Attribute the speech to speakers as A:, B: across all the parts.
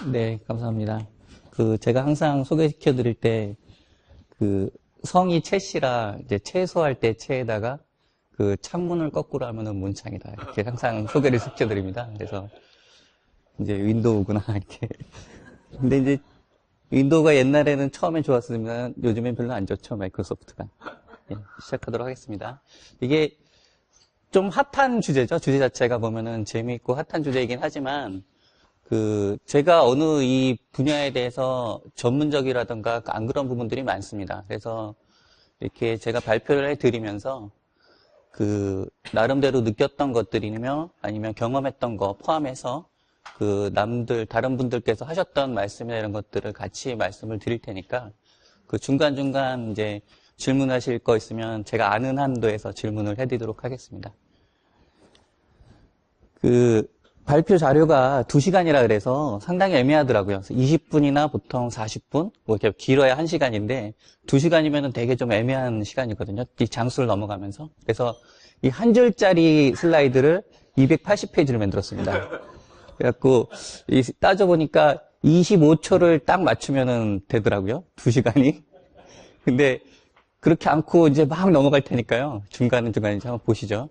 A: 네, 감사합니다. 제가 항상 소개시켜 드릴 때, 성이 채씨라, 이제 채소할 때 채에다가, 창문을 거꾸로 하면은 문창이다. 이렇게 항상 소개를 시켜 드립니다. 그래서, 이제 윈도우구나, 이렇게. 근데 이제, 윈도우가 옛날에는 처음엔 좋았으면 요즘엔 별로 안 좋죠, 마이크로소프트가. 예, 시작하도록 하겠습니다. 이게 좀 핫한 주제죠. 주제 자체가 보면은 재미있고 핫한 주제이긴 하지만, 제가 어느 이 분야에 대해서 전문적이라던가 안 그런 부분들이 많습니다. 그래서 이렇게 제가 발표를 해드리면서 나름대로 느꼈던 것들이며 아니면 경험했던 거 포함해서 다른 분들께서 하셨던 말씀이나 이런 것들을 같이 말씀을 드릴 테니까 중간중간 이제 질문하실 거 있으면 제가 아는 한도에서 질문을 해드리도록 하겠습니다. 발표 자료가 2시간이라 그래서 상당히 애매하더라고요. 20분이나 보통 40분, 뭐 이렇게 길어야 1시간인데 2시간이면 되게 좀 애매한 시간이거든요. 이 장수를 넘어가면서. 그래서 이 한 줄짜리 슬라이드를 280페이지를 만들었습니다. 그래갖고 따져보니까 25초를 딱 맞추면 되더라고요. 2시간이. 근데 그렇게 않고 이제 막 넘어갈 테니까요. 중간중간에 한번 보시죠.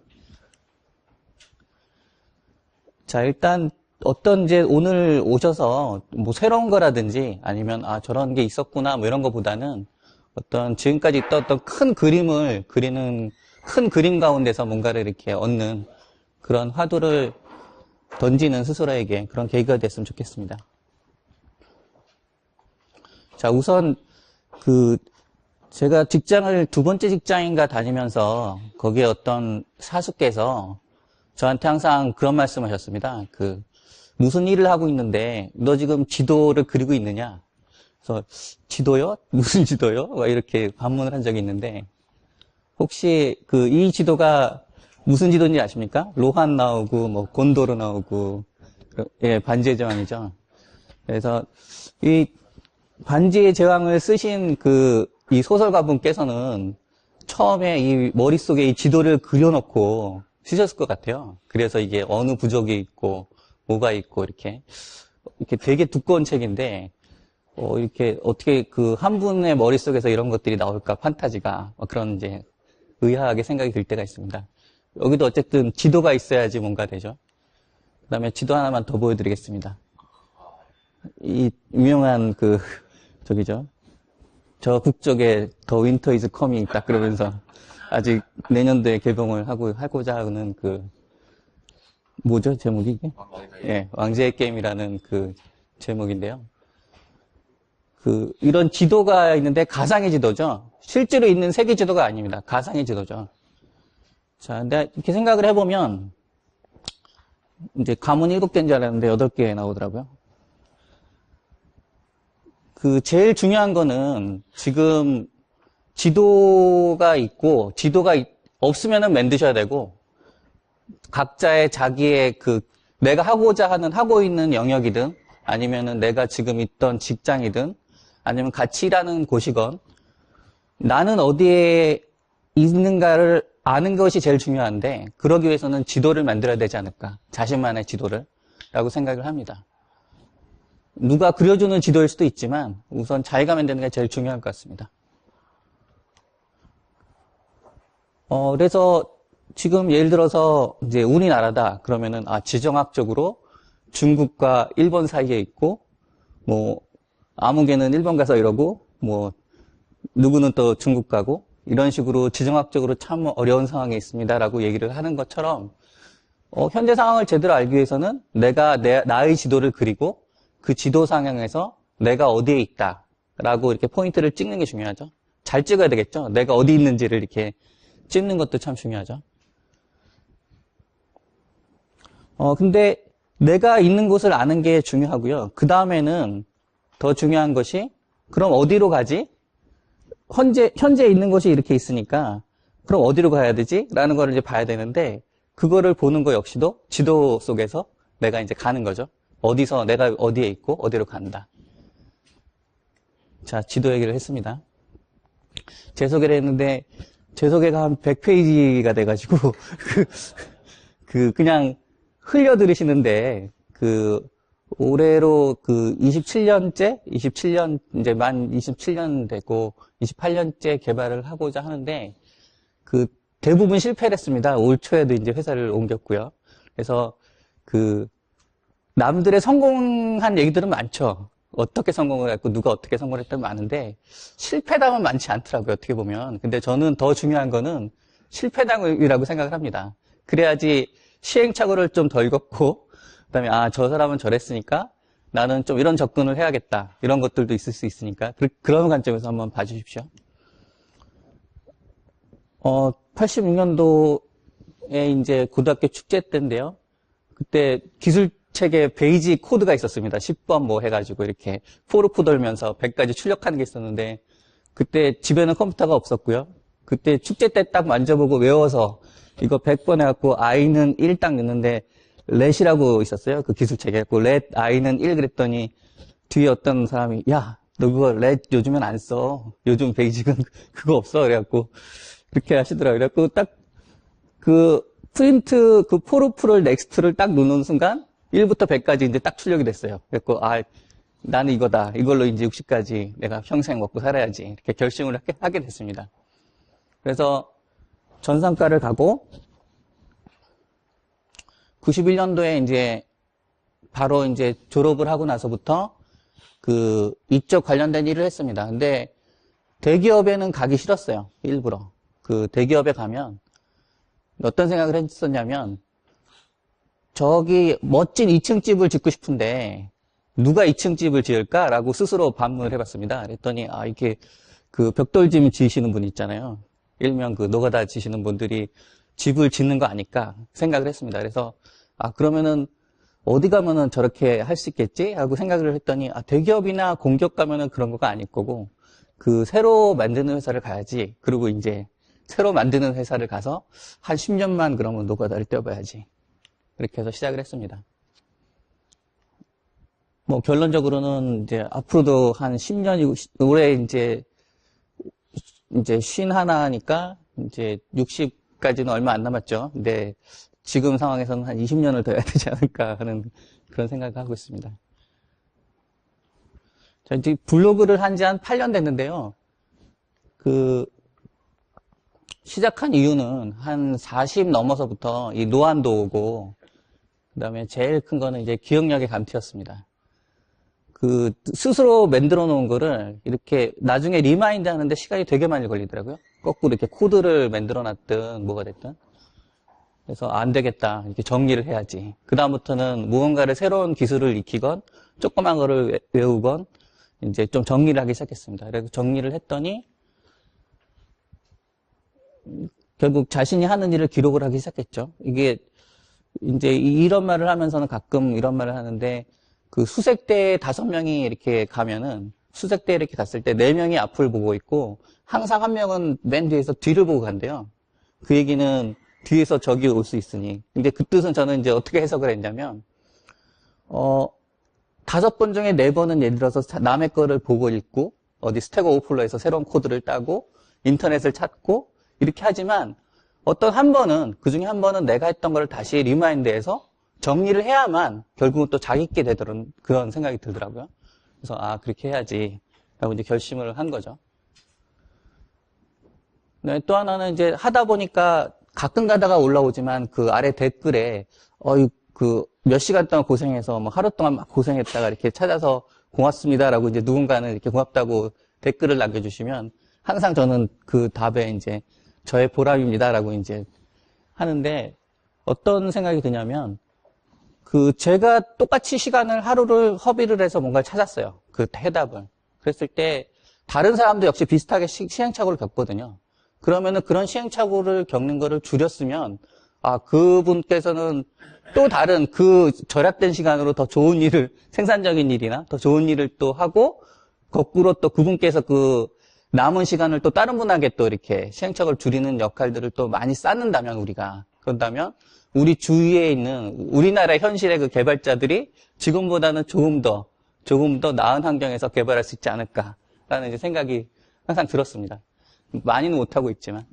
A: 자, 일단 이제 오늘 오셔서 뭐 새로운 거라든지 아니면 저런 게 있었구나 뭐 이런 거보다는 지금까지 있던 어떤 큰 그림을 그리는 큰 그림 가운데서 뭔가를 이렇게 얻는 그런 화두를 던지는 스스로에게 그런 계기가 됐으면 좋겠습니다. 자, 우선 제가 직장을 2번째 직장인가 다니면서 거기에 어떤 사수께서 저한테 항상 그런 말씀 하셨습니다. 무슨 일을 하고 있는데, 너 지금 지도를 그리고 있느냐? 그래서, 지도요? 무슨 지도요? 막 이렇게 반문을 한 적이 있는데, 혹시 이 지도가 무슨 지도인지 아십니까? 로한 나오고, 뭐, 곤도르 나오고, 예, 반지의 제왕이죠. 그래서, 이 반지의 제왕을 쓰신 이 소설가 분께서는 처음에 이 머릿속에 이 지도를 그려놓고, 쓰셨을 것 같아요. 그래서 이게 어느 부족이 있고, 뭐가 있고, 이렇게 되게 두꺼운 책인데, 이렇게 어떻게 한 분의 머릿속에서 이런 것들이 나올까, 판타지가. 그런 이제 의아하게 생각이 들 때가 있습니다. 여기도 어쨌든 지도가 있어야지 뭔가 되죠. 그 다음에 지도 하나만 더 보여드리겠습니다. 이 유명한 저기죠. 저 북쪽에 더 윈터 이즈 커밍 딱 그러면서 아직 내년도에 개봉을 하고자 하는 뭐죠? 제목이 이게? 예, 왕제의 게임이라는 제목인데요. 이런 지도가 있는데 가상의 지도죠. 실제로 있는 세계 지도가 아닙니다. 가상의 지도죠. 자, 근데 이렇게 생각을 해보면 이제 가문 7개인 줄 알았는데 8개 나오더라고요. 제일 중요한 거는 지금 지도가 있고, 지도가 없으면은 만드셔야 되고, 각자의 자기의 내가 하고 있는 영역이든, 아니면은 내가 지금 있던 직장이든, 아니면 같이 일하는 곳이건, 나는 어디에 있는가를 아는 것이 제일 중요한데, 그러기 위해서는 지도를 만들어야 되지 않을까. 자신만의 지도를. 라고 생각을 합니다. 누가 그려주는 지도일 수도 있지만, 우선 자기가 만드는 게 제일 중요할 것 같습니다. 그래서 지금 예를 들어서 이제 우리나라다 그러면은 지정학적으로 중국과 일본 사이에 있고 뭐 아무개는 일본 가서 이러고 뭐 누구는 또 중국 가고 이런 식으로 지정학적으로 참 어려운 상황에 있습니다라고 얘기를 하는 것처럼 현재 상황을 제대로 알기 위해서는 내가 나의 지도를 그리고 그 지도 상황에서 내가 어디에 있다라고 이렇게 포인트를 찍는 게 중요하죠. 잘 찍어야 되겠죠. 내가 어디 있는지를 이렇게 찍는 것도 참 중요하죠. 근데 내가 있는 곳을 아는 게 중요하고요. 그 다음에는 더 중요한 것이 그럼 어디로 가지? 현재 있는 곳이 이렇게 있으니까 그럼 어디로 가야 되지? 라는 거를 이제 봐야 되는데 그거를 보는 거 역시도 지도 속에서 내가 이제 가는 거죠. 내가 어디에 있고 어디로 간다. 자, 지도 얘기를 했습니다. 제 소개를 했는데 제 소개가 한 100페이지가 돼가지고, 그냥 흘려 들으시는데, 올해로 그 27년, 이제 만 27년 되고 28년째 개발을 하고자 하는데, 그 대부분 실패를 했습니다. 올 초에도 이제 회사를 옮겼고요. 그래서 그 남들의 성공한 얘기들은 많죠. 어떻게 성공을 했고 누가 어떻게 성공을 했다는 많은데 실패담은 많지 않더라고요. 어떻게 보면. 근데 저는 더 중요한 거는 실패담이라고 생각을 합니다. 그래야지 시행착오를 좀 덜 겪고 그다음에 아, 저 사람은 저랬으니까 나는 좀 이런 접근을 해야겠다. 이런 것들도 있을 수 있으니까 그런 관점에서 한번 봐주십시오. 86년도에 이제 고등학교 축제 때인데요. 그때 기술책에 베이지 코드가 있었습니다. 10번 뭐 해가지고 이렇게 포르프 돌면서 100까지 출력하는 게 있었는데 그때 집에는 컴퓨터가 없었고요. 그때 축제 때 딱 만져보고 외워서 이거 100번 해갖고 i는 1 딱 넣는데 렛이라고 있었어요. 그 기술책에. 그 렛 i는 1 그랬더니 뒤에 어떤 사람이 야, 너 그거 렛 요즘엔 안 써. 요즘 베이직은 그거 없어. 그래갖고 그렇게 하시더라고요. 그래갖고 딱 그 프린트 그 포르프를 넥스트를 딱 누르는 순간 1부터 100까지 이제 딱 출력이 됐어요. 그래갖고 아, 나는 이거다. 이걸로 이제 60까지 내가 평생 먹고 살아야지. 이렇게 결심을 하게 됐습니다. 그래서 전산과를 가고 91년도에 이제 바로 이제 졸업을 하고 나서부터 그 이쪽 관련된 일을 했습니다. 근데 대기업에는 가기 싫었어요. 일부러. 그 대기업에 가면 어떤 생각을 했었냐면 저기 멋진 2층 집을 짓고 싶은데 누가 2층 집을 지을까라고 스스로 반문을 해봤습니다. 그랬더니 아, 이렇게 그 벽돌집 지으시는 분 있잖아요. 일명 그 노가다 지시는 분들이 집을 짓는 거 아닐까 생각을 했습니다. 그래서 아, 그러면은 어디 가면은 저렇게 할 수 있겠지? 하고 생각을 했더니 아, 대기업이나 공기업 가면은 그런 거가 아닐 거고 그 새로 만드는 회사를 가야지. 그리고 이제 새로 만드는 회사를 가서 한 10년만 그러면 노가다를 떼어봐야지. 그렇게 해서 시작을 했습니다. 뭐 결론적으로는 이제 앞으로도 한 10년이고 올해 이제 51니까 이제 60까지는 얼마 안 남았죠. 근데 지금 상황에서는 한 20년을 더 해야 되지 않을까 하는 그런 생각을 하고 있습니다. 자, 이제 블로그를 한 지 한 8년 됐는데요. 그 시작한 이유는 한 40 넘어서부터 이 노안도 오고 그다음에 제일 큰 거는 이제 기억력의 감퇴였습니다. 그 스스로 만들어 놓은 거를 이렇게 나중에 리마인드 하는데 시간이 되게 많이 걸리더라고요. 거꾸로 이렇게 코드를 만들어 놨든 뭐가 됐든. 그래서 안 되겠다. 이렇게 정리를 해야지. 그다음부터는 무언가를 새로운 기술을 익히건 조그만 거를 외우건 이제 좀 정리를 하기 시작했습니다. 그래서 정리를 했더니 결국 자신이 하는 일을 기록을 하기 시작했죠. 이게 이제 이런 말을 하면서는 가끔 이런 말을 하는데 그 수색대에 5명이 이렇게 가면은 수색대에 이렇게 갔을 때 4명이 앞을 보고 있고 항상 한 명은 맨 뒤에서 뒤를 보고 간대요. 그 얘기는 뒤에서 적이 올 수 있으니. 근데 그 뜻은 저는 이제 어떻게 해석을 했냐면 5번 중에 4번은 예를 들어서 남의 거를 보고 읽고 어디 스택 오버플로에서 새로운 코드를 따고 인터넷을 찾고 이렇게 하지만 어떤 한 번은 그중에 한 번은 내가 했던 걸 다시 리마인드해서 정리를 해야만 결국은 또 자기 있게 되더라는 그런 생각이 들더라고요. 그래서 아, 그렇게 해야지 라고 이제 결심을 한 거죠. 네, 또 하나는 이제 하다 보니까 가끔 가다가 올라오지만 그 아래 댓글에 그 몇 시간 동안 고생해서 뭐 하루 동안 막 고생했다가 이렇게 찾아서 고맙습니다라고 이제 누군가는 이렇게 고맙다고 댓글을 남겨주시면 항상 저는 그 답에 이제 저의 보람입니다라고 이제 하는데 어떤 생각이 드냐면 그 제가 똑같이 시간을 하루를 허비를 해서 뭔가를 찾았어요. 그 해답을. 그랬을 때 다른 사람도 역시 비슷하게 시행착오를 겪거든요. 그러면은 그런 시행착오를 겪는 거를 줄였으면 아, 그분께서는 또 다른 그 절약된 시간으로 더 좋은 일을 생산적인 일이나 더 좋은 일을 또 하고 거꾸로 또 그분께서 그 남은 시간을 또 다른 분에게 또 이렇게 시행착오를 줄이는 역할들을 또 많이 쌓는다면 우리가 그런다면 우리 주위에 있는 우리나라 현실의 그 개발자들이 지금보다는 조금 더 나은 환경에서 개발할 수 있지 않을까라는 이제 생각이 항상 들었습니다. 많이는 못하고 있지만.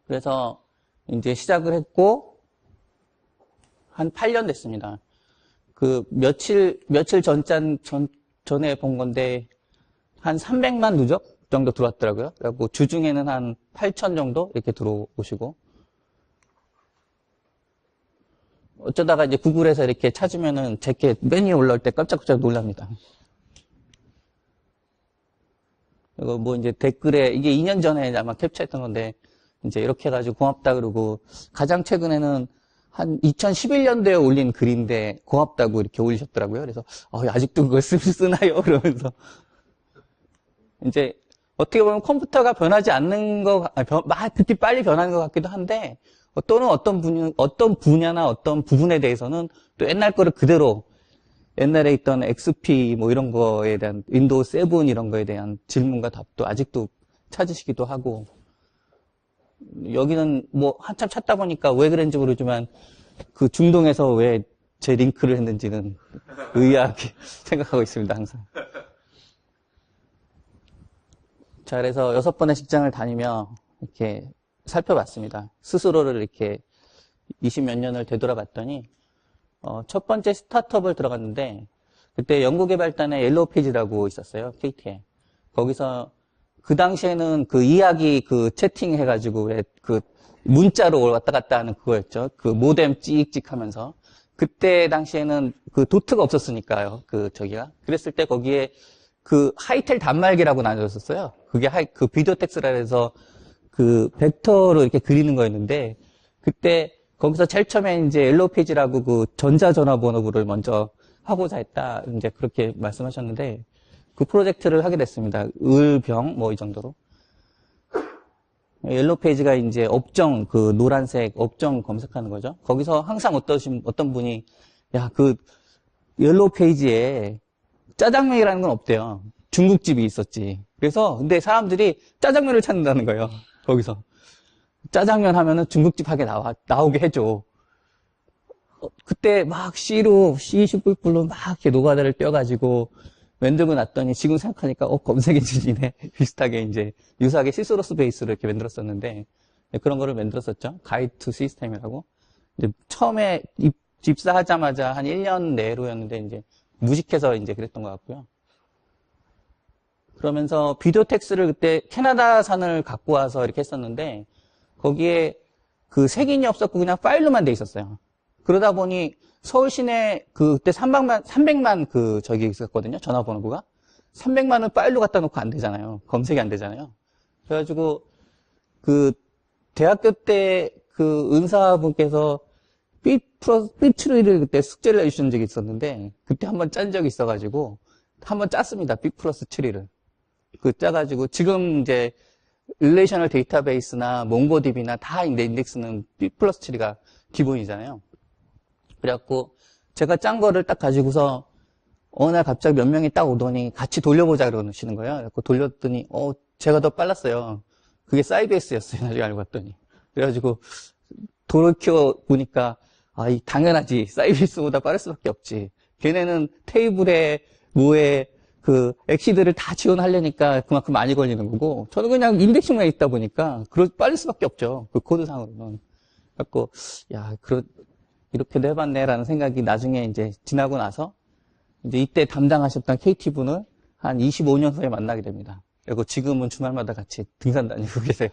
A: 그래서 이제 시작을 했고, 한 8년 됐습니다. 그 며칠 전에 본 건데 한 300만 누적 정도 들어왔더라고요. 그리고 주중에는 한 8천 정도 이렇게 들어오시고, 어쩌다가 이제 구글에서 이렇게 찾으면은 제게 메뉴에 올라올 때 깜짝깜짝 놀랍니다. 그리고 뭐 이제 댓글에 이게 2년 전에 아마 캡처했던 건데 이제 이렇게 해가지고 고맙다 그러고, 가장 최근에는 한 2011년도에 올린 글인데 고맙다고 이렇게 올리셨더라고요. 그래서 아직도 그걸 쓰나요? 그러면서 이제 어떻게 보면 컴퓨터가 변하지 않는 그렇게 빨리 변하는 것 같기도 한데, 또는 어떤 분야나 어떤 부분에 대해서는 또 옛날 거를 그대로, 옛날에 있던 XP 뭐 이런 거에 대한, 윈도우 7 이런 거에 대한 질문과 답도 아직도 찾으시기도 하고, 여기는 뭐 한참 찾다 보니까 왜 그런지 모르지만 그 중동에서 왜 제 링크를 했는지는 의아하게 생각하고 있습니다, 항상. 자, 그래서 6번의 직장을 다니며 이렇게 살펴봤습니다. 스스로를 이렇게 20몇 년을 되돌아봤더니, 첫 번째 스타트업을 들어갔는데, 그때 연구개발단에 옐로우 페이지라고 있었어요, KT에. 거기서, 그 당시에는 그 이야기 채팅 해가지고, 그 문자로 왔다 갔다 하는 그거였죠. 그 모뎀 찍찍 하면서. 그때 당시에는 그 도트가 없었으니까요, 그랬을 때 거기에 그 하이텔 단말기라고 나눠졌었어요. 그게 그 비디오 텍스라 해서 그 벡터로 이렇게 그리는 거였는데, 그때 거기서 제일 처음에 이제 옐로우 페이지라고 그 전자전화번호부를 먼저 하고자 했다. 이제 그렇게 말씀하셨는데, 그 프로젝트를 하게 됐습니다. 을병 뭐 이 정도로. 옐로우 페이지가 이제 업종, 그 노란색 업종 검색하는 거죠. 거기서 항상 어떤 분이, 야, 그 옐로우 페이지에 짜장면이라는 건 없대요. 중국집이 있었지. 그래서 근데 사람들이 짜장면을 찾는다는 거예요. 거기서 짜장면 하면은 중국집 하게 나오게 해줘. 그때 막 C++로 막 이렇게 노가다를 떼어가지고 만들고 났더니 지금 생각하니까 검색 엔진이네. 비슷하게 이제 유사하게 시스로스 베이스로 이렇게 만들었었는데, 그런 거를 만들었었죠. 가이드 투 시스템이라고. 이제 처음에 입사하자마자 한 1년 내로였는데 이제 무식해서 이제 그랬던 것 같고요. 그러면서 비디오 텍스를 그때 캐나다산을 갖고 와서 이렇게 했었는데, 거기에 그 색인이 없었고 그냥 파일로만 돼 있었어요. 그러다 보니 서울 시내 그때 300만 저기 있었거든요. 전화번호부가. 300만은 파일로 갖다 놓고 안 되잖아요. 검색이 안 되잖아요. 그래가지고 그 대학교 때 그 은사분께서 삐+1을 그때 숙제를 해주신 적이 있었는데, 그때 한번 짠 적이 있어가지고 한번 짰습니다. B+7을. 그 짜가지고 지금 이제 릴레이셔널 데이터베이스나 몽고DB나 다 인덱스는 B+7가 기본이잖아요. 그래갖고 제가 짠 거를 딱 가지고서 어느 날 갑자기 몇 명이 딱 오더니 같이 돌려보자 그러시는 거예요. 그래갖고 돌렸더니 제가 더 빨랐어요. 그게 사이베이스였어요. 나중에 알고 봤더니. 그래가지고 돌이켜 보니까 당연하지. 사이베이스보다 빠를 수밖에 없지. 걔네는 테이블에 뭐에 그 엑시드를 다 지원하려니까 그만큼 많이 걸리는 거고, 저는 그냥 인덱싱만 있다 보니까 빠를 수밖에 없죠. 그 코드상으로는. 그래갖고 이렇게도 해봤네라는 생각이 나중에 이제 지나고 나서 이제 이때 담당하셨던 KT분을 한 25년 후에 만나게 됩니다. 그리고 지금은 주말마다 같이 등산 다니고 계세요.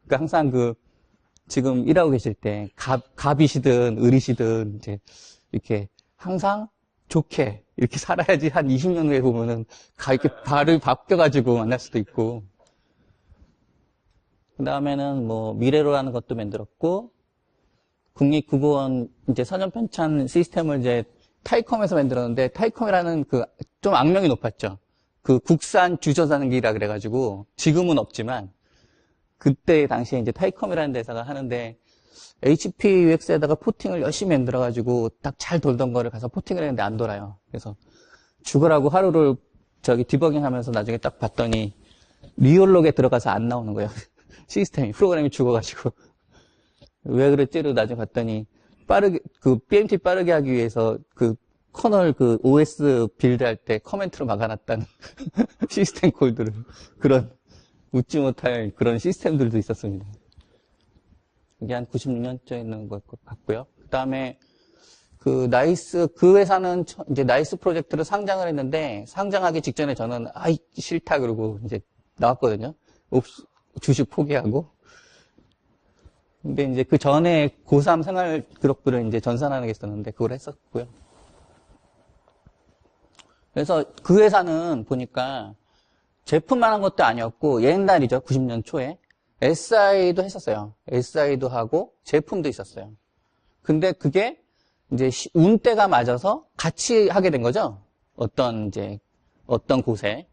A: 그러니까 항상 지금 일하고 계실 때 갑이시든 을이시든 이제 이렇게 항상 좋게 이렇게 살아야지 한 20년 후에 보면은 이렇게 발을 바뀌어가지고 만날 수도 있고. 그 다음에는 뭐 미래로라는 것도 만들었고, 국립국어원 이제 서점 편찬 시스템을 이제 타이컴에서 만들었는데, 타이컴이라는 좀 악명이 높았죠. 그 국산 주저사기라 그래가지고 지금은 없지만 그때 당시에 이제 타이컴이라는 데서가 하는데, HP UX에다가 포팅을 열심히 만들어가지고 딱 잘 돌던 거를 가서 포팅을 했는데 안 돌아요. 그래서 죽으라고 하루를 디버깅 하면서 나중에 딱 봤더니 리얼록에 들어가서 안 나오는 거예요. 시스템이, 프로그램이 죽어가지고. 왜 그랬지를 나중에 봤더니 BMT 빠르게 하기 위해서 커널 OS 빌드할 때 커멘트로 막아놨다는 시스템 콜들을, 그런 웃지 못할 그런 시스템들도 있었습니다. 이게 한 96년쯤에 있는 것 같고요. 그 다음에 그 회사는 이제 나이스 프로젝트를 상장을 했는데, 상장하기 직전에 저는, 아이, 싫다, 그러고 이제 나왔거든요. 주식 포기하고. 근데 이제 그 전에 고3 생활 기록부를 이제 전산하는 게 있었는데, 그걸 했었고요. 그래서 그 회사는 보니까 제품만 한 것도 아니었고, 옛날이죠. 90년 초에. SI도 했었어요. SI도 하고, 제품도 있었어요. 근데 그게 이제 운때가 맞아서 같이 하게 된 거죠. 어떤 곳에.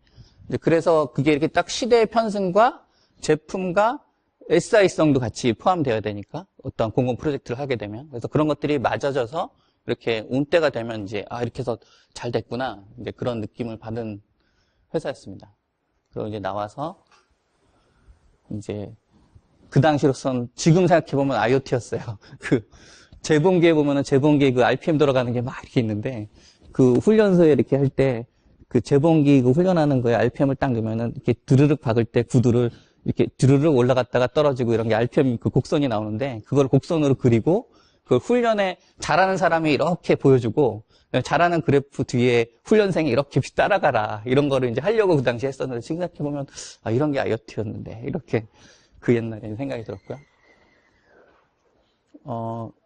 A: 그래서 그게 이렇게 딱 시대의 편승과 제품과 SI성도 같이 포함되어야 되니까 어떤 공공 프로젝트를 하게 되면. 그래서 그런 것들이 맞아져서 이렇게 운때가 되면 이제, 이렇게 해서 잘 됐구나. 이제 그런 느낌을 받은 회사였습니다. 그리고 이제 나와서 이제 그 당시로선 지금 생각해보면 IoT였어요. 재봉기에 보면은 재봉기에 그 RPM 돌아가는 게 막 이렇게 있는데, 그 훈련소에 이렇게 할 때, 그 재봉기 그 훈련하는 거에 RPM을 딱 넣으면은 이렇게 드르륵 박을 때 구두를 이렇게 드르륵 올라갔다가 떨어지고 이런 게 RPM 그 곡선이 나오는데, 그걸 곡선으로 그리고, 그걸 훈련에 잘하는 사람이 이렇게 보여주고, 잘하는 그래프 뒤에 훈련생이 이렇게 따라가라. 이런 거를 이제 하려고 그 당시에 했었는데, 지금 생각해보면, 이런 게 IoT였는데, 이렇게 그 옛날에 생각이 들었고요.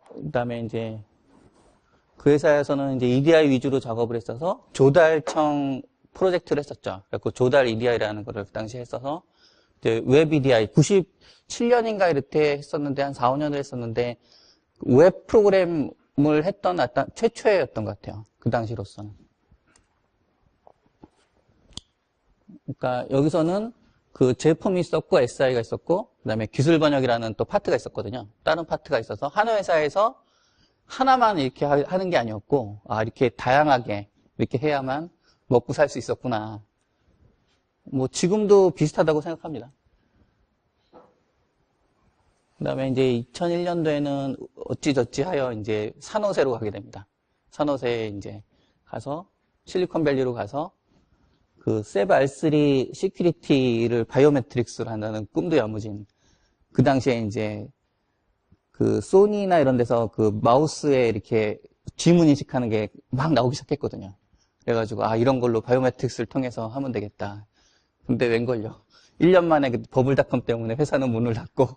A: 그다음에 이제 그 회사에서는 이제 EDI 위주로 작업을 했어서 조달청 프로젝트를 했었죠. 그래서 조달 EDI라는 거를 그 당시에 했어서 이제 웹 EDI 97년인가 이렇게 했었는데 한 4, 5년을 했었는데 웹 프로그램을 했던 최초였던 것 같아요. 그 당시로서는. 그러니까 여기서는 그 제품이 있었고 SI가 있었고 그다음에 기술 번역이라는 또 파트가 있었거든요. 다른 파트가 있어서 한 회사에서 하나만 이렇게 하는 게 아니었고 이렇게 다양하게 이렇게 해야만 먹고 살 수 있었구나. 뭐 지금도 비슷하다고 생각합니다. 그다음에 이제 2001년도에는 어찌저찌 하여 이제 산호세로 가게 됩니다. 산호세에 이제 가서 실리콘밸리로 가서 그 세브 R3 시큐리티를 바이오메트릭스로 한다는 꿈도 야무진. 그 당시에 이제 그 소니나 이런 데서 그 마우스에 이렇게 지문 인식하는 게 막 나오기 시작했거든요. 그래가지고 이런 걸로 바이오메트릭스를 통해서 하면 되겠다. 근데 웬걸요. 1년 만에 그 버블닷컴 때문에 회사는 문을 닫고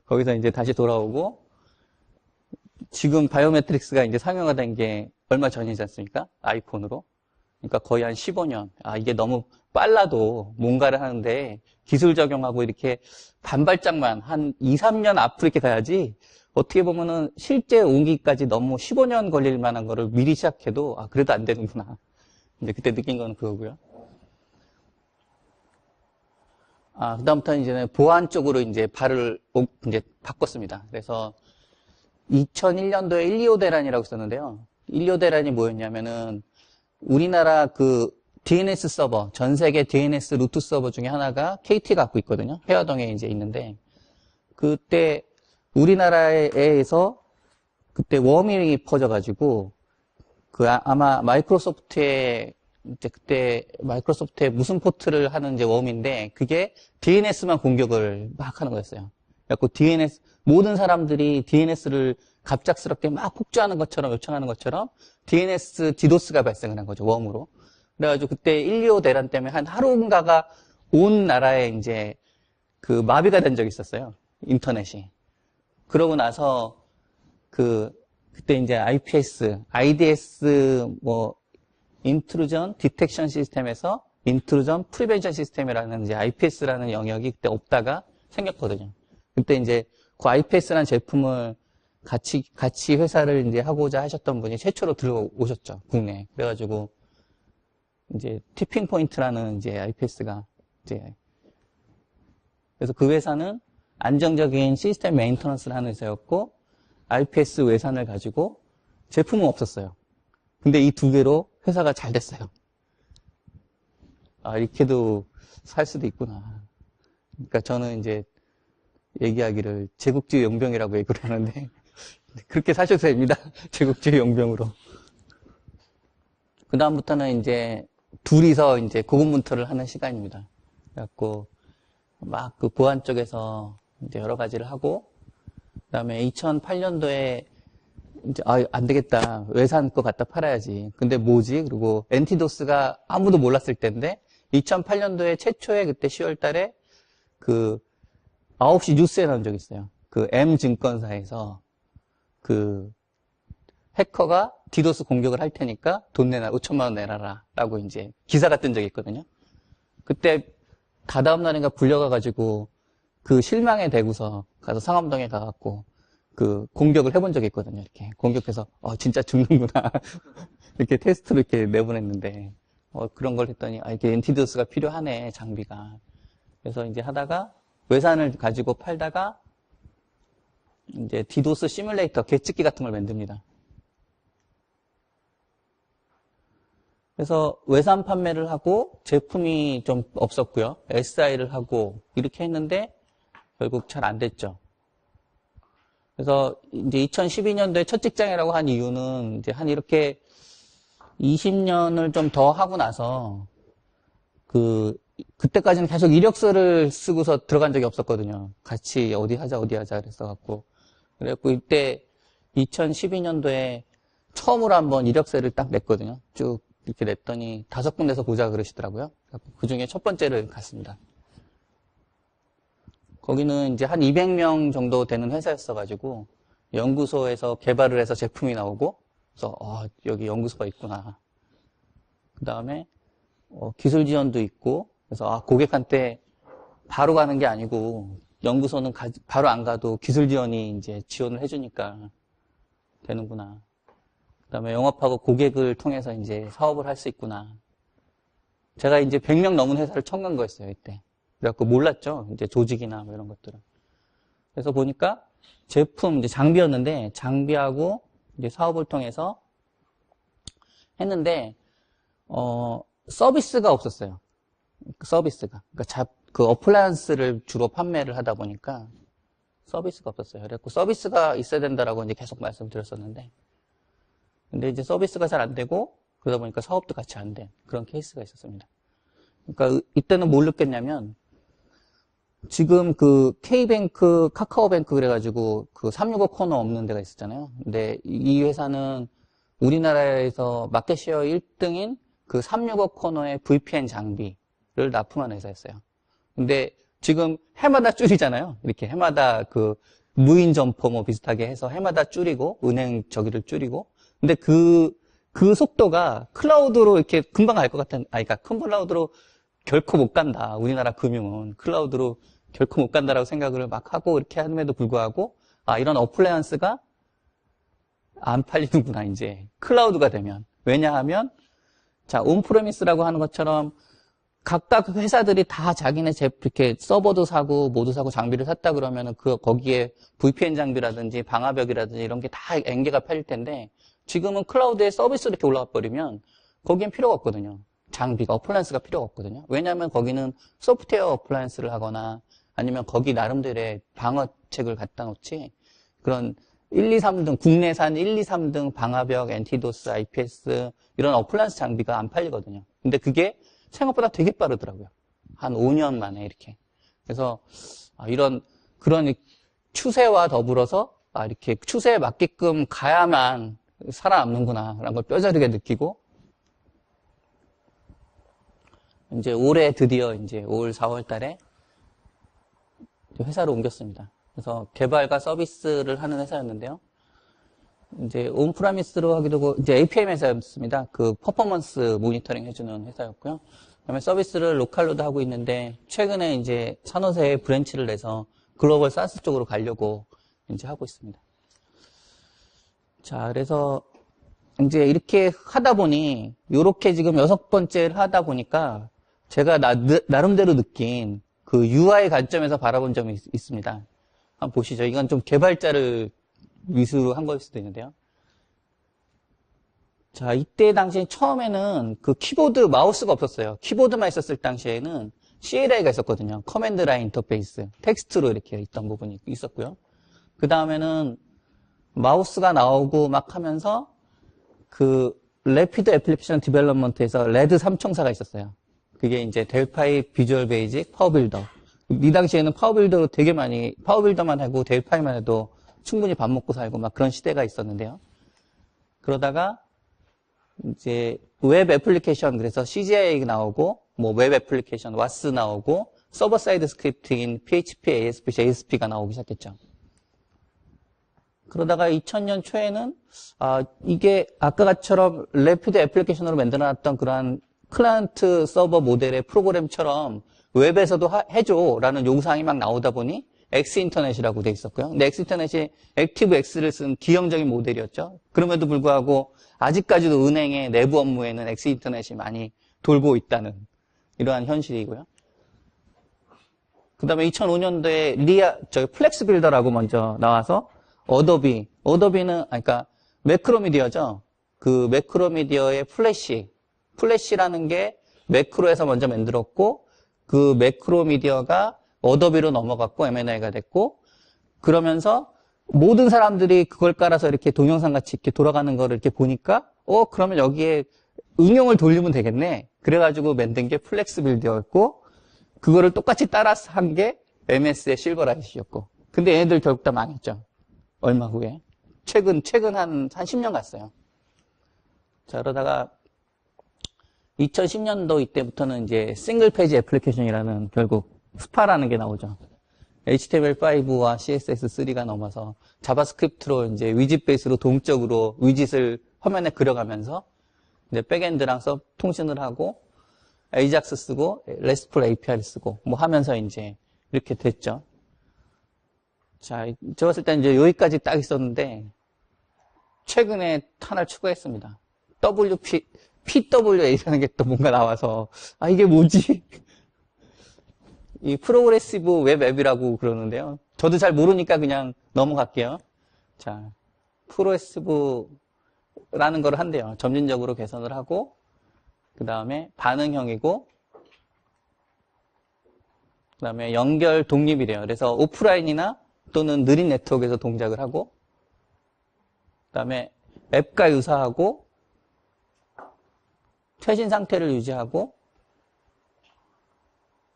A: 거기서 이제 다시 돌아오고 지금 바이오메트릭스가 이제 상용화된 게 얼마 전이지 않습니까? 아이폰으로. 그러니까 거의 한 15년. 이게 너무 빨라도 뭔가를 하는데 기술 적용하고 이렇게 반발짝만 한 2, 3년 앞으로 이렇게 가야지 어떻게 보면은 실제 오기까지 너무 15년 걸릴 만한 거를 미리 시작해도 그래도 안 되는구나. 이제 그때 느낀 건 그거고요. 그다음부터는 이제 보안 쪽으로 이제 발을 이제 바꿨습니다. 그래서 2001년도에 125 대란이라고 썼는데요. 125 대란이 뭐였냐면은 우리나라 그 DNS 서버, 전 세계 DNS 루트 서버 중에 하나가 KT가 갖고 있거든요. 회화동에 이제 있는데, 그때 우리나라에서 그때 워밍이 퍼져가지고, 아마 마이크로소프트에, 이제 그때 마이크로소프트에 무슨 포트를 하는 이제 웜인데, 그게 DNS만 공격을 막 하는 거였어요. 그래갖고 DNS, 모든 사람들이 DNS를 갑작스럽게 막 폭주하는 것처럼 요청하는 것처럼 DNS 디도스가 발생을 한 거죠, 웜으로. 그래가지고 그때 125 대란 때문에 한 하루인가가 온 나라에 이제 그 마비가 된 적이 있었어요. 인터넷이. 그러고 나서 그때 이제 IPS, IDS 인트루전 디텍션 시스템에서 인트루전 프리벤션 시스템이라는 이제 IPS라는 영역이 그때 없다가 생겼거든요. 그때 이제 그 IPS라는 제품을 같이 회사를 이제 하고자 하셨던 분이 최초로 들어오셨죠, 국내에. 그래가지고, 이제, 티핑 포인트라는 이제 IPS가, 이제, 그래서 그 회사는 안정적인 시스템 메인터넌스를 하는 회사였고, IPS 외산을 가지고 제품은 없었어요. 근데 이 두 개로 회사가 잘 됐어요. 이렇게도 살 수도 있구나. 그러니까 저는 이제, 얘기하기를 제국주의 용병이라고 얘기를 하는데, 그렇게 사셔도 됩니다. 제국주의 용병으로. 그 다음부터는 이제 둘이서 이제 고군분투를 하는 시간입니다. 그래갖고 막 그 보안 쪽에서 이제 여러 가지를 하고, 그 다음에 2008년도에 이제, 안 되겠다. 외산 거 갖다 팔아야지. 근데 뭐지? 그리고 엔티도스가 아무도 몰랐을 때인데, 2008년도에 최초에 그때 10월 달에 그 9시 뉴스에 나온 적이 있어요. 그 M증권사에서 그 해커가 디도스 공격을 할 테니까 돈 내놔, 5천만 원 내놔라. 라고 이제 기사가 뜬 적이 있거든요. 그때 다다음 날인가 불려가가지고 그 실망에 대고서 가서 상암동에 가갖고 그 공격을 해본 적이 있거든요. 이렇게 공격해서 진짜 죽는구나. 이렇게 테스트로 이렇게 내보냈는데 그런 걸 했더니 이게 엔티도스가 필요하네, 장비가. 그래서 이제 하다가 외산을 가지고 팔다가 이제 디도스 시뮬레이터 계측기 같은 걸 만듭니다. 그래서 외산 판매를 하고 제품이 좀 없었고요. SI를 하고 이렇게 했는데 결국 잘 안 됐죠. 그래서 이제 2012년도에 첫 직장이라고 한 이유는 이제 한 이렇게 20년을 좀 더 하고 나서 그때까지는 계속 이력서를 쓰고서 들어간 적이 없었거든요. 같이 어디 하자 그랬어갖고. 그래갖고 이때 2012년도에 처음으로 한번 이력서를 딱 냈거든요. 쭉 이렇게 냈더니 5군데서 보자 그러시더라고요. 그 중에 첫 번째를 갔습니다. 거기는 이제 한 200명 정도 되는 회사였어가지고 연구소에서 개발을 해서 제품이 나오고 그래서 여기 연구소가 있구나. 그 다음에 기술 지원도 있고 그래서 고객한테 바로 가는 게 아니고 연구소는 바로 안 가도 기술 지원이 이제 지원을 해주니까 되는구나. 그 다음에 영업하고 고객을 통해서 이제 사업을 할 수 있구나. 제가 이제 100명 넘은 회사를 처음 간 거였어요, 이때. 그래갖고 몰랐죠. 이제 조직이나 뭐 이런 것들은. 그래서 보니까 제품, 이제 장비였는데, 장비하고 이제 사업을 통해서 했는데, 서비스가 없었어요. 서비스가. 그러니까 그 어플라이언스를 주로 판매를 하다 보니까 서비스가 없었어요. 그래갖고 서비스가 있어야 된다라고 이제 계속 말씀드렸었는데, 근데 이제 서비스가 잘 안 되고, 그러다 보니까 사업도 같이 안 된 그런 케이스가 있었습니다. 그러니까 이때는 뭘 느꼈냐면, 지금 그 K뱅크, 카카오뱅크 그래가지고 그 365 코너 없는 데가 있었잖아요. 근데 이 회사는 우리나라에서 마켓쉐어 1등인 그 365 코너의 VPN 장비를 납품하는 회사였어요. 근데 지금 해마다 줄이잖아요. 이렇게 해마다 그 무인 점포 뭐 비슷하게 해서 해마다 줄이고 은행 저기를 줄이고. 근데 그 속도가 클라우드로 이렇게 금방 갈 것 같은, 그러니까 큰 클라우드로 결코 못 간다. 우리나라 금융은 클라우드로 결코 못 간다라고 생각을 막 하고 이렇게 함에도 불구하고 이런 어플라이언스가 안 팔리는구나 이제 클라우드가 되면. 왜냐하면 자 온프레미스라고 하는 것처럼 각각 회사들이 다 자기네 이렇게 서버도 사고 모두 사고 장비를 샀다 그러면은 거기에 VPN 장비라든지 방화벽이라든지 이런 게 다 엔개가 팔릴 텐데 지금은 클라우드에 서비스로 이렇게 올라가 버리면 거기엔 필요가 없거든요. 장비가, 어플라이언스가 필요가 없거든요. 왜냐하면 거기는 소프트웨어 어플라이언스를 하거나 아니면 거기 나름대로의 방어책을 갖다 놓지 그런 1, 2, 3등, 국내산 1, 2, 3등 방화벽, 엔티도스, IPS 이런 어플라이언스 장비가 안 팔리거든요. 근데 그게 생각보다 되게 빠르더라고요. 한 5년 만에 이렇게. 그래서 그런 추세와 더불어서 이렇게 추세에 맞게끔 가야만 살아남는구나 라는 걸 뼈저리게 느끼고 이제 올해 드디어 이제 올 4월 달에 회사로 옮겼습니다. 그래서 개발과 서비스를 하는 회사였는데요. 이제 온프라미스로 하기도 하고 이제 APM 회사였습니다. 그 퍼포먼스 모니터링 해주는 회사였고요. 그다음에 서비스를 로컬로도 하고 있는데 최근에 이제 산호세에 브랜치를 내서 글로벌 사스 쪽으로 가려고 이제 하고 있습니다. 자, 그래서 이제 이렇게 하다 보니 요렇게 지금 6번째를 하다 보니까 제가 나름대로 느낀 그 UI 관점에서 바라본 점이 있습니다. 한번 보시죠. 이건 좀 개발자를 위주로 한 거일 수도 있는데요. 자, 이때 당시에 처음에는 그 키보드, 마우스가 없었어요. 키보드만 있었을 당시에는 CLI가 있었거든요. 커맨드 라인 인터페이스. 텍스트로 이렇게 있던 부분이 있었고요. 그 다음에는 마우스가 나오고 막 하면서 그 래피드 애플리케이션 디벨롭먼트에서 레드 3총사가 있었어요. 그게 이제 델파이, 비주얼 베이직, 파워빌더. 이 당시에는 파워빌더로 되게 많이, 파워빌더만 하고 델파이만 해도 충분히 밥 먹고 살고 막 그런 시대가 있었는데요. 그러다가 이제 웹 애플리케이션, 그래서 CGI 나오고, 뭐 웹 애플리케이션, WAS 나오고, 서버 사이드 스크립팅인 PHP, ASP, JSP가 나오기 시작했죠. 그러다가 2000년 초에는, 이게 아까처럼 래피드 애플리케이션으로 만들어놨던 그러한 클라이언트 서버 모델의 프로그램처럼 웹에서도 해줘라는 요구사항이 막 나오다 보니 엑스인터넷이라고 돼 있었고요. 근데 엑스인터넷이 액티브엑스를 쓴 기형적인 모델이었죠. 그럼에도 불구하고 아직까지도 은행의 내부 업무에는 엑스인터넷이 많이 돌고 있다는 이러한 현실이고요. 그 다음에 2005년도에 플렉스 빌더라고 먼저 나와서 어도비는, 그러니까 매크로미디어죠. 그 매크로미디어의 플래시라는 게 매크로에서 먼저 만들었고, 그 매크로미디어가 어도비로 넘어갔고, M&A가 됐고, 그러면서 모든 사람들이 그걸 깔아서 이렇게 동영상 같이 이렇게 돌아가는 거를 이렇게 보니까, 그러면 여기에 응용을 돌리면 되겠네. 그래가지고 만든 게 플렉스 빌더였고, 그거를 똑같이 따라서 한 게 MS의 실버라이트였고. 근데 얘네들 결국 다 망했죠. 얼마 후에. 최근 한 10년 갔어요. 자, 그러다가 2010년도 이때부터는 이제 싱글 페이지 애플리케이션이라는 결국 스파라는 게 나오죠. HTML5와 CSS3가 넘어서 자바스크립트로 이제 위짓 베이스로 동적으로 위짓을 화면에 그려가면서 이제 백엔드랑 통신을 하고 AJAX 쓰고 RESTful API를 쓰고 뭐 하면서 이제 이렇게 됐죠. 자, 제가 봤을 때 이제 여기까지 딱 있었는데 최근에 하나를 추가했습니다. PWA라는 게 또 뭔가 나와서 이게 뭐지? 이 프로그레시브 웹 앱이라고 그러는데요. 저도 잘 모르니까 그냥 넘어갈게요. 자, 프로그레시브라는 걸 한대요. 점진적으로 개선을 하고 그 다음에 반응형이고 그 다음에 연결 독립이래요. 그래서 오프라인이나 또는 느린 네트워크에서 동작을 하고 그 다음에 앱과 유사하고 최신 상태를 유지하고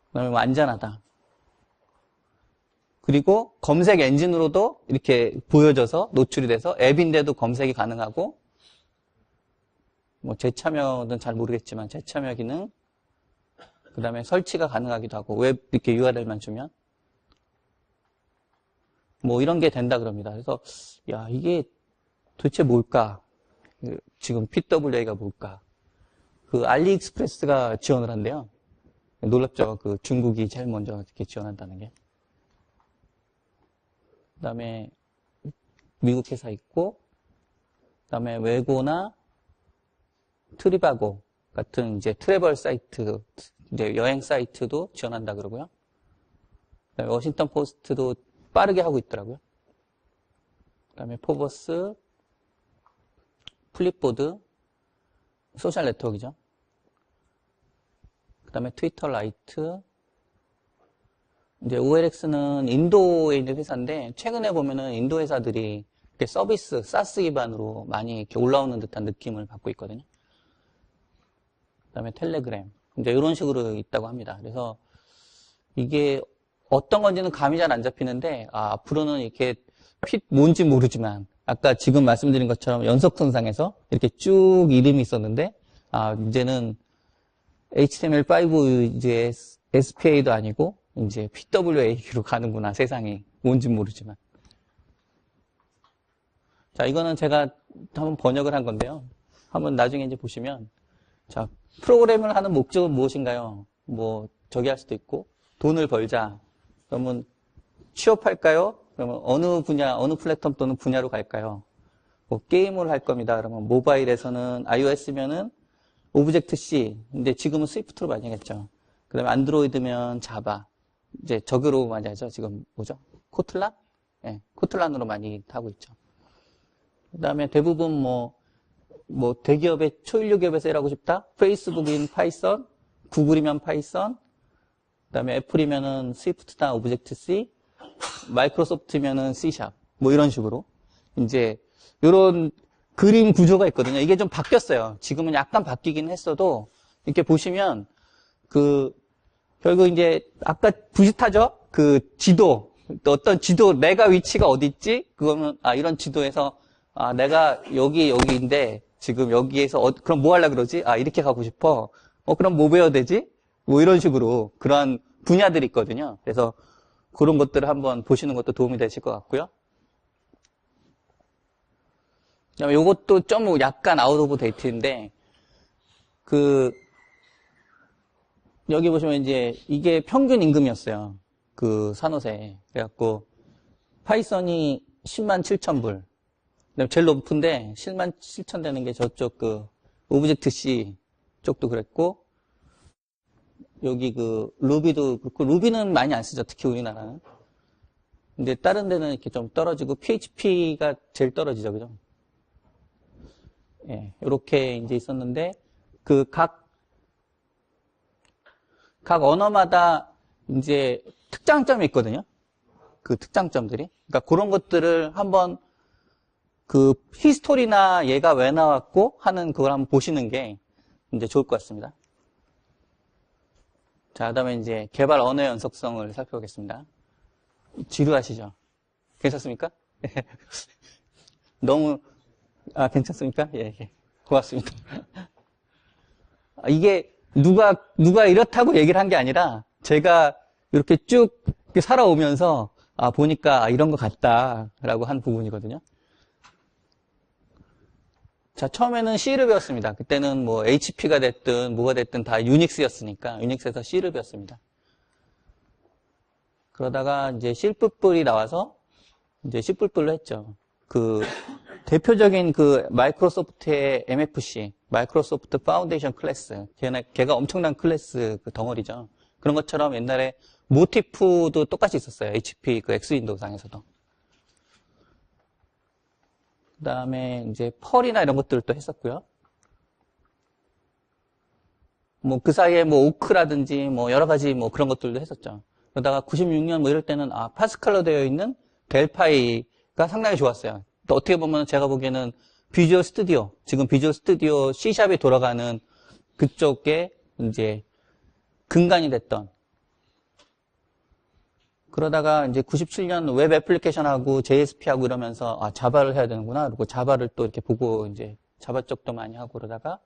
A: 그 다음에 안전하다. 그리고 검색 엔진으로도 이렇게 보여져서 노출이 돼서 앱인데도 검색이 가능하고 뭐 재참여는 잘 모르겠지만 재참여 기능 그 다음에 설치가 가능하기도 하고 웹 이렇게 URL만 주면 뭐 이런 게 된다 그럽니다. 그래서 야 이게 도대체 뭘까? 지금 PWA가 뭘까? 그 알리익스프레스가 지원을 한대요. 놀랍죠. 그 중국이 제일 먼저 이렇게 지원한다는 게. 그 다음에 미국 회사 있고, 그 다음에 웨고나 트리바고 같은 이제 트래블 사이트, 이제 여행 사이트도 지원한다 그러고요. 그 다음에 워싱턴 포스트도 빠르게 하고 있더라고요. 그 다음에 포버스, 플립보드, 소셜 네트워크죠. 그 다음에 트위터 라이트. 이제 OLX는 인도에 있는 회사인데, 최근에 보면은 인도 회사들이 이렇게 서비스, 사스 기반으로 많이 이렇게 올라오는 듯한 느낌을 받고 있거든요. 그 다음에 텔레그램. 이제 이런 식으로 있다고 합니다. 그래서 이게 어떤 건지는 감이 잘 안 잡히는데, 앞으로는 이렇게 뭔지 모르지만, 아까 지금 말씀드린 것처럼 연속선상에서 이렇게 쭉 이름이 있었는데, 이제는 HTML5 이제 SPA도 아니고, 이제 PWA로 가는구나, 세상이. 뭔지 모르지만. 자, 이거는 제가 한번 번역을 한 건데요. 한번 나중에 이제 보시면, 자, 프로그램을 하는 목적은 무엇인가요? 뭐, 저기 할 수도 있고, 돈을 벌자. 그러면 취업할까요? 그러면 어느 분야, 어느 플랫폼 또는 분야로 갈까요? 뭐 게임을 할 겁니다. 그러면 모바일에서는 iOS면은 오브젝트-C. 근데 지금은 스위프트로 많이 하겠죠. 그 다음에 안드로이드면 자바. 이제 저기로 많이 하죠. 지금 뭐죠? 코틀란? 네, 코틀란으로 많이 하고 있죠. 그 다음에 대부분 뭐 대기업의 초일류 기업에서 일하고 싶다? 페이스북인 파이썬, 구글이면 파이썬, 그 다음에 애플이면은 스위프트나 오브젝트-C, 마이크로소프트면은 C#. 뭐 이런 식으로. 이제, 요런 그림 구조가 있거든요. 이게 좀 바뀌었어요. 지금은 약간 바뀌긴 했어도, 이렇게 보시면, 결국 이제, 아까 부짓하죠? 그 지도. 또 어떤 지도, 내가 위치가 어디 있지? 그거는, 이런 지도에서, 내가 여기인데, 지금 여기에서, 그럼 뭐 하려고 그러지? 이렇게 가고 싶어. 그럼 뭐 배워야 되지? 뭐 이런 식으로 그러한 분야들이 있거든요. 그래서 그런 것들을 한번 보시는 것도 도움이 되실 것 같고요. 그다음에 요것도 좀 약간 아웃 오브 데이트인데, 여기 보시면 이제 이게 평균 임금이었어요. 그 산호세. 그래갖고, 파이썬이 10만 7천 불. 그다음에 제일 높은데, 10만 7천 되는 게 저쪽 오브젝트 C 쪽도 그랬고, 여기 루비도 그렇고, 루비는 많이 안 쓰죠. 특히 우리나라는. 근데 다른 데는 이렇게 좀 떨어지고, PHP가 제일 떨어지죠. 그죠? 예, 요렇게 이제 있었는데, 각 언어마다 이제 특장점이 있거든요. 그 특장점들이. 그러니까 그런 것들을 한번 히스토리나 얘가 왜 나왔고 하는 그걸 한번 보시는 게 이제 좋을 것 같습니다. 자, 그다음에 이제 개발 언어의 연속성을 살펴보겠습니다. 지루하시죠? 괜찮습니까? 너무 괜찮습니까? 예, 예. 고맙습니다. 이게 누가 이렇다고 얘기를 한 게 아니라 제가 이렇게 쭉 살아오면서 보니까 이런 것 같다라고 한 부분이거든요. 자, 처음에는 C를 배웠습니다. 그때는 뭐 HP가 됐든 뭐가 됐든 다 유닉스였으니까 유닉스에서 C를 배웠습니다. 그러다가 이제 C++이 나와서 이제 C++로 했죠. 대표적인 마이크로소프트의 MFC, 마이크로소프트 파운데이션 클래스. 걔가 엄청난 클래스 덩어리죠. 그런 것처럼 옛날에 모티프도 똑같이 있었어요. HP 엑스윈도우상에서도. 그 다음에 이제 펄이나 이런 것들도 했었고요. 뭐 그 사이에 뭐 오크라든지 뭐 여러 가지 뭐 그런 것들도 했었죠. 그러다가 96년 뭐 이럴 때는 파스칼로 되어 있는 델파이가 상당히 좋았어요. 또 어떻게 보면 제가 보기에는 비주얼 스튜디오, 지금 비주얼 스튜디오 C샵이 돌아가는 그쪽에 이제 근간이 됐던. 그러다가 이제 97년 웹 애플리케이션하고 JSP하고 이러면서 자바를 해야 되는구나. 그리고 자바를 또 이렇게 보고 이제 자바 쪽도 많이 하고 그러다가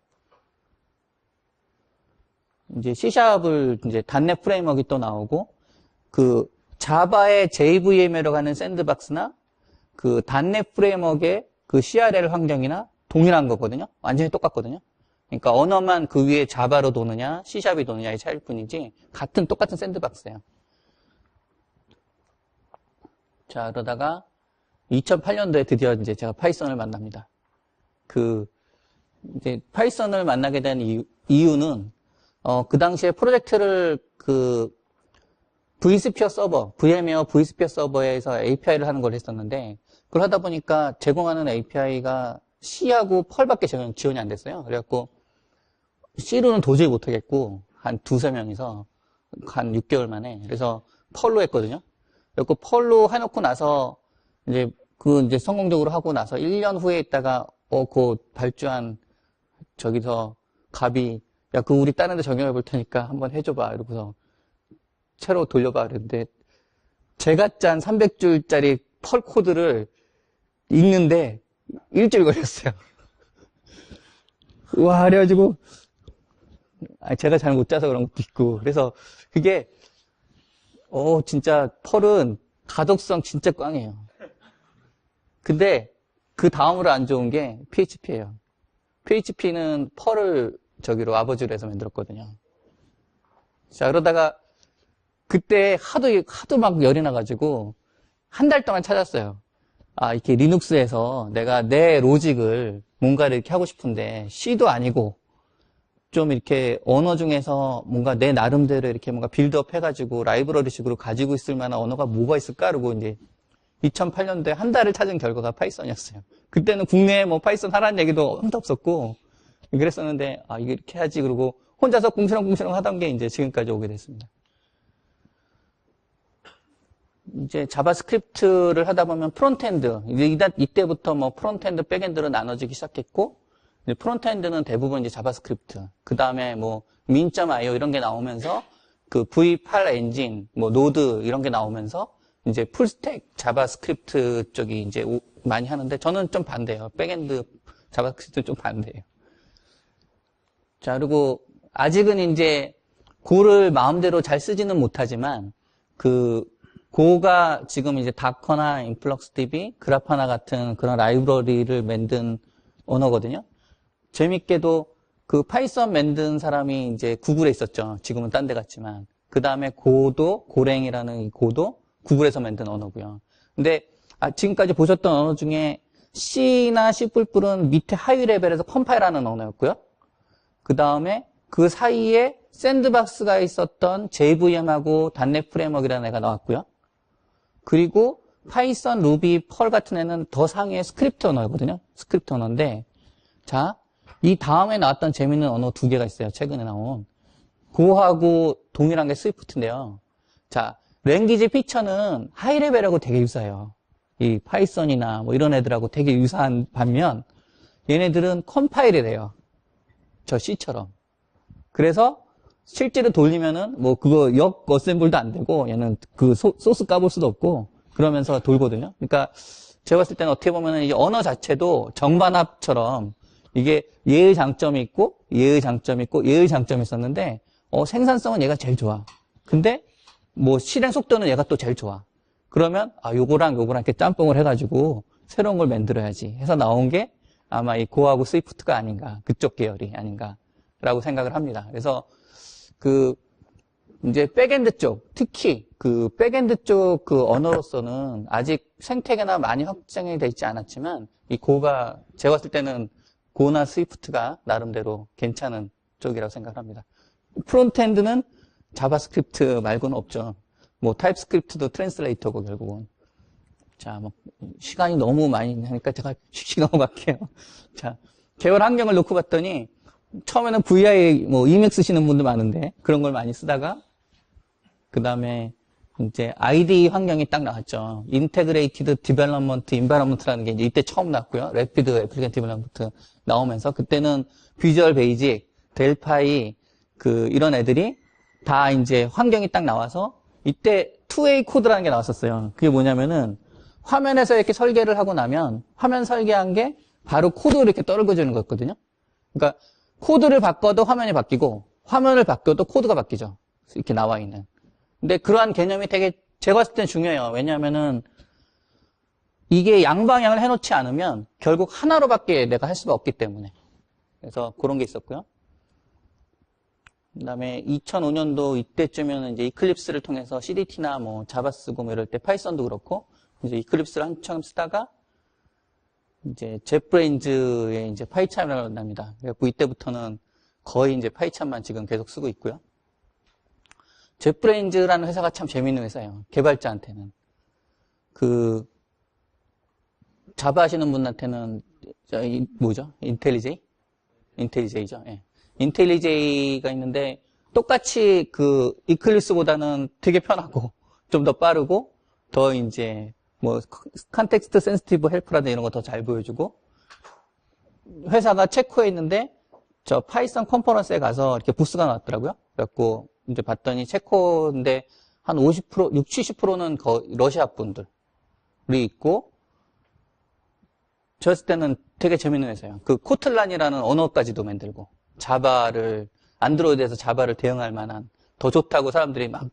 A: 이제 C샵을 이제 단넷 프레임워크가 또 나오고 자바의 JVM으로 가는 샌드박스나 단넷 프레임워크의 CRL 환경이나 동일한 거거든요. 완전히 똑같거든요. 그러니까 언어만 그 위에 자바로 도느냐, C샵이 도느냐의 차이일 뿐이지 똑같은 샌드박스예요. 자, 그러다가 2008년도에 드디어 이제 제가 파이썬을 만납니다. 이제 파이썬을 만나게 된 이유는 그 당시에 프로젝트를 vSphere 서버, VM웨어 vSphere 서버에서 API를 하는 걸 했었는데 그걸 하다 보니까 제공하는 API가 C하고 펄밖에 지원이 안 됐어요. 그래갖고 C로는 도저히 못하겠고 한 두세 명이서 한 6개월 만에 그래서 펄로 했거든요. 그래갖고 펄로 해놓고 나서 이제 이제 성공적으로 하고 나서 1년 후에 있다가 그 발주한 저기서 갑이 우리 다른 데 적용해 볼 테니까 한번 해줘봐 이러고서 새로 돌려봐 그랬는데 제가 짠 300줄짜리 펄 코드를 읽는데 일주일 걸렸어요. 와, 그래가지고 제가 잘 못 짜서 그런 것도 있고 그래서 그게 진짜 펄은 가독성 진짜 꽝이에요. 근데 그 다음으로 안 좋은 게 PHP예요. PHP는 펄을 저기로 아버지로 해서 만들었거든요. 자, 그러다가 그때 하도 막 열이 나가지고 한 달 동안 찾았어요. 이렇게 리눅스에서 내가 내 로직을 뭔가를 이렇게 하고 싶은데 C도 아니고 좀 이렇게 언어 중에서 뭔가 내 나름대로 이렇게 뭔가 빌드업 해가지고 라이브러리식으로 가지고 있을 만한 언어가 뭐가 있을까? 그러고 이제 2008년도에 한 달을 찾은 결과가 파이썬이었어요. 그때는 국내에 뭐 파이썬 하라는 얘기도 아무도 없었고 그랬었는데 이게 이렇게 해야지 그러고 혼자서 궁시렁궁시렁 하던 게 이제 지금까지 오게 됐습니다. 이제 자바스크립트를 하다 보면 프론트엔드 이때부터 뭐 프론트엔드, 백엔드로 나눠지기 시작했고 프론트엔드는 대부분 이제 자바스크립트. 그 다음에 뭐 min.io 이런 게 나오면서 V8 엔진, 뭐 노드 이런 게 나오면서 이제 풀스택 자바스크립트 쪽이 이제 많이 하는데 저는 좀 반대예요. 백엔드 자바스크립트 좀 반대예요. 자, 그리고 아직은 이제 고를 마음대로 잘 쓰지는 못하지만 그 고가 지금 이제 다커나 인플럭스DB, 그라파나 같은 그런 라이브러리를 만든 언어거든요. 재밌게도 그 파이썬 만든 사람이 이제 구글에 있었죠. 지금은 딴 데 갔지만. 그 다음에 고도, 고랭이라는 이 고도 구글에서 만든 언어고요. 근데 지금까지 보셨던 언어 중에 C나 C++은 밑에 하위 레벨에서 컴파일하는 언어였고요. 그 다음에 그 사이에 샌드박스가 있었던 JVM하고 닷넷 프레임워크라는 애가 나왔고요. 그리고 파이썬, 루비, 펄 같은 애는 더 상위의 스크립트 언어거든요. 스크립트 언어인데, 자, 이 다음에 나왔던 재밌는 언어 두 개가 있어요. 최근에 나온. 고하고 동일한 게 스위프트인데요. 자, 랭귀지 피처는 하이 레벨하고 되게 유사해요. 이 파이썬이나 뭐 이런 애들하고 되게 유사한 반면, 얘네들은 컴파일이 돼요. 저 C처럼. 그래서 실제로 돌리면은 뭐 그거 역 어셈블도 안 되고 얘는 그 소스 까볼 수도 없고 그러면서 돌거든요. 그러니까 제가 봤을 때는 어떻게 보면은 이 언어 자체도 정반합처럼 이게 얘의 장점이 있고 얘의 장점이 있고 얘의 장점이 있었는데 생산성은 얘가 제일 좋아. 근데 뭐 실행 속도는 얘가 또 제일 좋아. 그러면 요거랑 이렇게 짬뽕을 해가지고 새로운 걸 만들어야지 해서 나온 게 아마 이 고하고 스위프트가 아닌가, 그쪽 계열이 아닌가라고 생각을 합니다. 그래서 이제 백엔드 쪽, 특히 그 백엔드 쪽 그 언어로서는 아직 생태계나 많이 확장이 되어 있지 않았지만 이 고가 제가 봤을 때는 고나 스위프트가 나름대로 괜찮은 쪽이라고 생각합니다. 프론트엔드는 자바스크립트 말고는 없죠. 뭐 타입스크립트도 트랜슬레이터고 결국은. 자, 뭐 시간이 너무 많이 하니까 제가 휙휙 넘어갈게요. 자, 계열 환경을 놓고 봤더니 처음에는 VI 뭐 이맥 쓰시는 분들 많은데 그런 걸 많이 쓰다가 그 다음에 이제 IDE 환경이 딱 나왔죠. 인테그레이티드 디벨롭먼트 인바이러먼트라는 게 이제 이때 처음 나왔고요. 래피드 애플리케이션 디벨롭먼트 나오면서 그때는 비주얼 베이직, 델파이 이런 애들이 다 이제 환경이 딱 나와서 이때 2A 코드라는 게 나왔었어요. 그게 뭐냐면은 화면에서 이렇게 설계를 하고 나면 화면 설계한 게 바로 코드로 이렇게 떨궈주는 거였거든요. 그러니까 코드를 바꿔도 화면이 바뀌고 화면을 바꿔도 코드가 바뀌죠. 이렇게 나와 있는. 근데 그러한 개념이 되게 제가 봤을 땐 중요해요. 왜냐하면은 이게 양방향을 해놓지 않으면 결국 하나로밖에 내가 할 수가 없기 때문에. 그래서 그런 게 있었고요. 그 다음에 2005년도 이때쯤에는 이제 이클립스를 통해서 CDT나 뭐 자바 쓰고 뭐 이럴 때 파이썬도 그렇고 이제 이클립스를 한참 쓰다가 이제 젯브레인즈의 이제 파이참을 만납니다. 그래갖고 이때부터는 거의 이제 파이참만 지금 계속 쓰고 있고요. 젯브레인즈라는 회사가 참 재밌는 회사예요. 개발자한테는. 자바 하시는 분한테는, 뭐죠? 인텔리제이죠. 예. 인텔리제이가 있는데, 똑같이 이클립스보다는 되게 편하고, 좀 더 빠르고, 더 이제, 뭐, 컨텍스트 센시티브 헬프라든지 이런 거 더 잘 보여주고, 회사가 체코에 있는데, 저 파이썬 컨퍼런스에 가서 이렇게 부스가 나왔더라고요. 그래갖고, 이제 봤더니 체코인데 한 50%, 60, 70%는 러시아 분들이 있고, 저였을 때는 되게 재밌는 회사예요. 코틀란이라는 언어까지도 만들고, 안드로이드에서 자바를 대응할 만한, 더 좋다고 사람들이 막,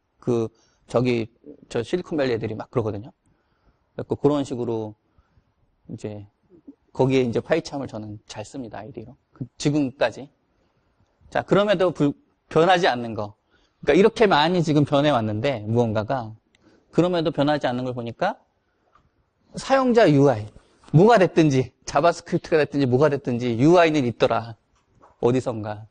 A: 저 실리콘밸리 애들이 막 그러거든요. 그래서 그런 식으로, 이제, 거기에 이제 파이참을 저는 잘 씁니다, 아이디로. 지금까지. 자, 그럼에도 변하지 않는 거. 그러니까 이렇게 많이 지금 변해왔는데, 무언가가. 그럼에도 변하지 않는 걸 보니까, 사용자 UI. 뭐가 됐든지, 자바스크립트가 됐든지, 뭐가 됐든지, UI는 있더라. 어디선가.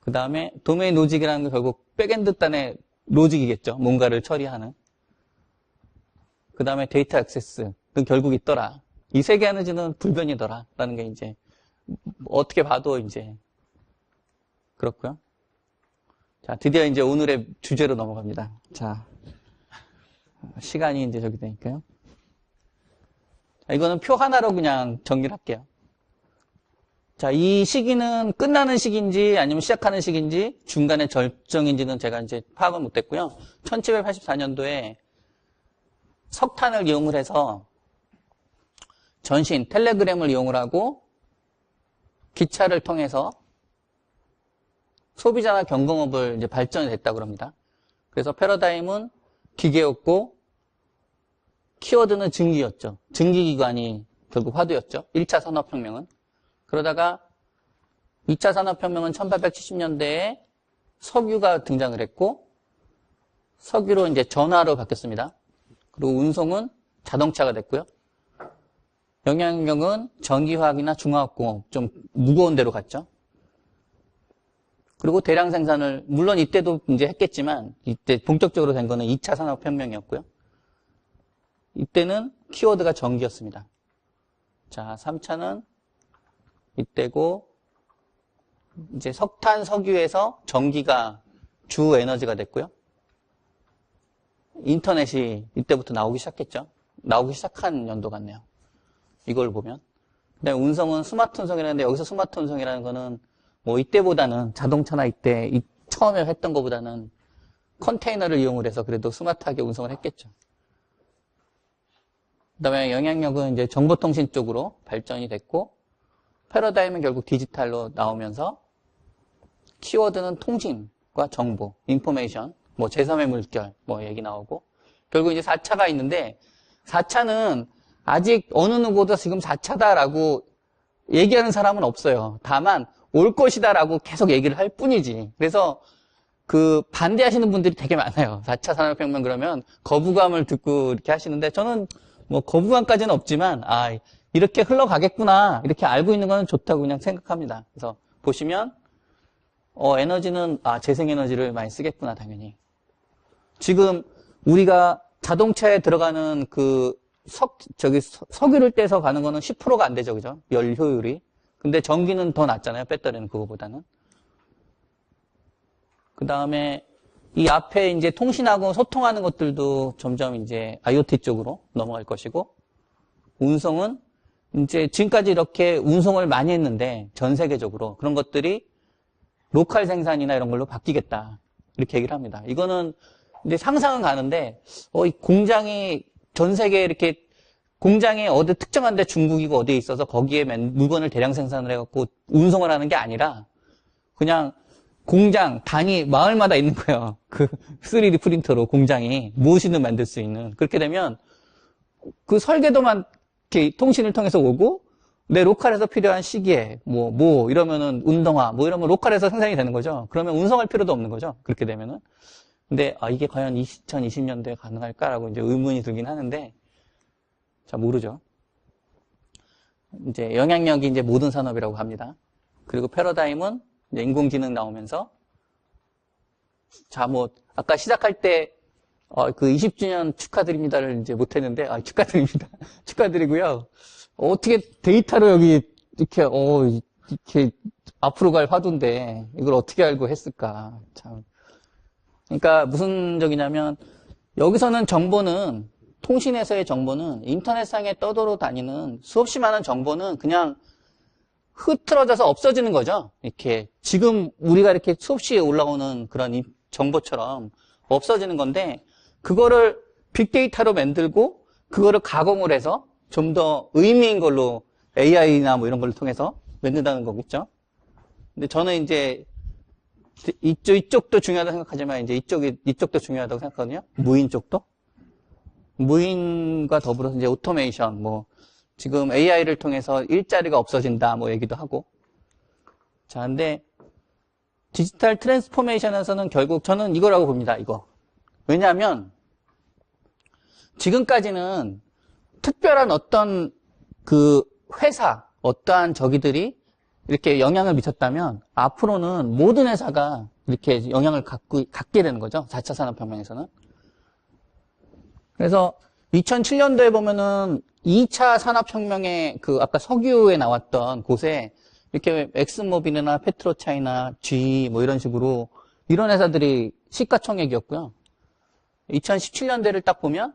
A: 그 다음에, 도메인 로직이라는 게 결국 백엔드 단의 로직이겠죠. 뭔가를 처리하는. 그 다음에 데이터 액세스. 그 결국 있더라. 이 세 개 에너지는 불변이더라. 라는 게 이제, 어떻게 봐도 이제, 그렇고요. 자, 드디어 이제 오늘의 주제로 넘어갑니다. 자, 시간이 이제 저기 되니까요. 자, 이거는 표 하나로 그냥 정리를 할게요. 자, 이 시기는 끝나는 시기인지 아니면 시작하는 시기인지 중간에 절정인지는 제가 이제 파악을 못했고요. 1784년도에 석탄을 이용을 해서 전신, 텔레그램을 이용을 하고 기차를 통해서 소비자나 경공업을 이제 발전이 됐다고 합니다. 그래서 패러다임은 기계였고 키워드는 증기였죠. 증기기관이 결국 화두였죠. 1차 산업혁명은. 그러다가 2차 산업혁명은 1870년대에 석유가 등장을 했고 석유로 이제 전화로 바뀌었습니다. 그리고 운송은 자동차가 됐고요. 영양력은 전기화학이나 중화학공업 좀 무거운 데로 갔죠. 그리고 대량 생산을 물론 이때도 이제 했겠지만 이때 본격적으로 된 거는 2차 산업혁명이었고요. 이때는 키워드가 전기였습니다. 자, 3차는 이때고 이제 석탄, 석유에서 전기가 주 에너지가 됐고요. 인터넷이 이때부터 나오기 시작했죠. 나오기 시작한 연도 같네요. 이걸 보면. 그다음에 운송은 스마트 운송이라는데 여기서 스마트 운송이라는 거는 뭐 이때보다는 자동차나 이때 처음에 했던 것보다는 컨테이너를 이용을 해서 그래도 스마트하게 운송을 했겠죠. 그다음에 영향력은 이제 정보통신 쪽으로 발전이 됐고 패러다임은 결국 디지털로 나오면서 키워드는 통신과 정보, 인포메이션, 뭐 제3의 물결 뭐 얘기 나오고 결국 이제 4차가 있는데 4차는 아직 어느 누구도 지금 4차다라고 얘기하는 사람은 없어요. 다만 올 것이다라고 계속 얘기를 할 뿐이지. 그래서 그 반대하시는 분들이 되게 많아요. 4차 산업혁명 그러면 거부감을 듣고 이렇게 하시는데 저는 뭐 거부감까지는 없지만 이렇게 흘러가겠구나 이렇게 알고 있는 건 좋다고 그냥 생각합니다. 그래서 보시면 에너지는 재생에너지를 많이 쓰겠구나 당연히. 지금 우리가 자동차에 들어가는 그 석유를 떼서 가는 거는 10%가 안 되죠, 그죠? 열 효율이. 근데 전기는 더 낫잖아요, 배터리는 그거보다는. 그 다음에 이 앞에 이제 통신하고 소통하는 것들도 점점 이제 IoT 쪽으로 넘어갈 것이고, 운송은 이제 지금까지 이렇게 운송을 많이 했는데 전 세계적으로 그런 것들이 로컬 생산이나 이런 걸로 바뀌겠다. 이렇게 얘기를 합니다. 이거는 이제 상상은 가는데, 이 공장이 전 세계에 이렇게 공장이 어디 특정한 데 중국이고 어디에 있어서 거기에 물건을 대량 생산을 해갖고 운송을 하는 게 아니라 그냥 공장, 단위, 마을마다 있는 거예요. 그 3D 프린터로 공장이 무엇이든 만들 수 있는. 그렇게 되면 그 설계도만 이렇게 통신을 통해서 오고 내 로컬에서 필요한 시계, 이러면은 운동화, 이러면 로컬에서 생산이 되는 거죠. 그러면 운송할 필요도 없는 거죠. 그렇게 되면은. 근데, 이게 과연 2020년도에 가능할까라고 이제 의문이 들긴 하는데, 자, 모르죠. 이제 영향력이 이제 모든 산업이라고 합니다. 그리고 패러다임은 이제 인공지능 나오면서, 자, 아까 시작할 때, 그 20주년 축하드립니다를 이제 못했는데, 축하드립니다. 축하드리고요. 어떻게 데이터로 여기 이렇게 앞으로 갈 화두인데 이걸 어떻게 알고 했을까? 참. 그러니까 무슨 적이냐면 여기서는 정보는 통신에서의 정보는 인터넷상에 떠돌아다니는 수없이 많은 정보는 그냥 흐트러져서 없어지는 거죠. 이렇게 지금 우리가 이렇게 수없이 올라오는 그런 정보처럼 없어지는 건데 그거를 빅데이터로 만들고 그거를 가공을 해서 좀 더 의미인 걸로 AI나 이런 걸 통해서 만든다는 거겠죠. 근데 저는 이제 이쪽도 중요하다고 생각하지만 이제 이쪽도 중요하다고 생각하거든요. 무인 쪽도. 무인과 더불어서 이제 오토메이션, 지금 AI를 통해서 일자리가 없어진다, 얘기도 하고. 자, 근데 디지털 트랜스포메이션에서는 결국 저는 이거라고 봅니다, 이거. 왜냐하면 지금까지는 특별한 어떤 그 회사, 어떠한 저기들이 이렇게 영향을 미쳤다면 앞으로는 모든 회사가 이렇게 영향을 갖게 되는 거죠. 4차 산업혁명에서는. 그래서 2007년도에 보면은 2차 산업혁명의 그 아까 석유에 나왔던 곳에 이렇게 엑슨모빌이나 페트로차이나 GE 이런 식으로 이런 회사들이 시가총액이었고요. 2017년대를 딱 보면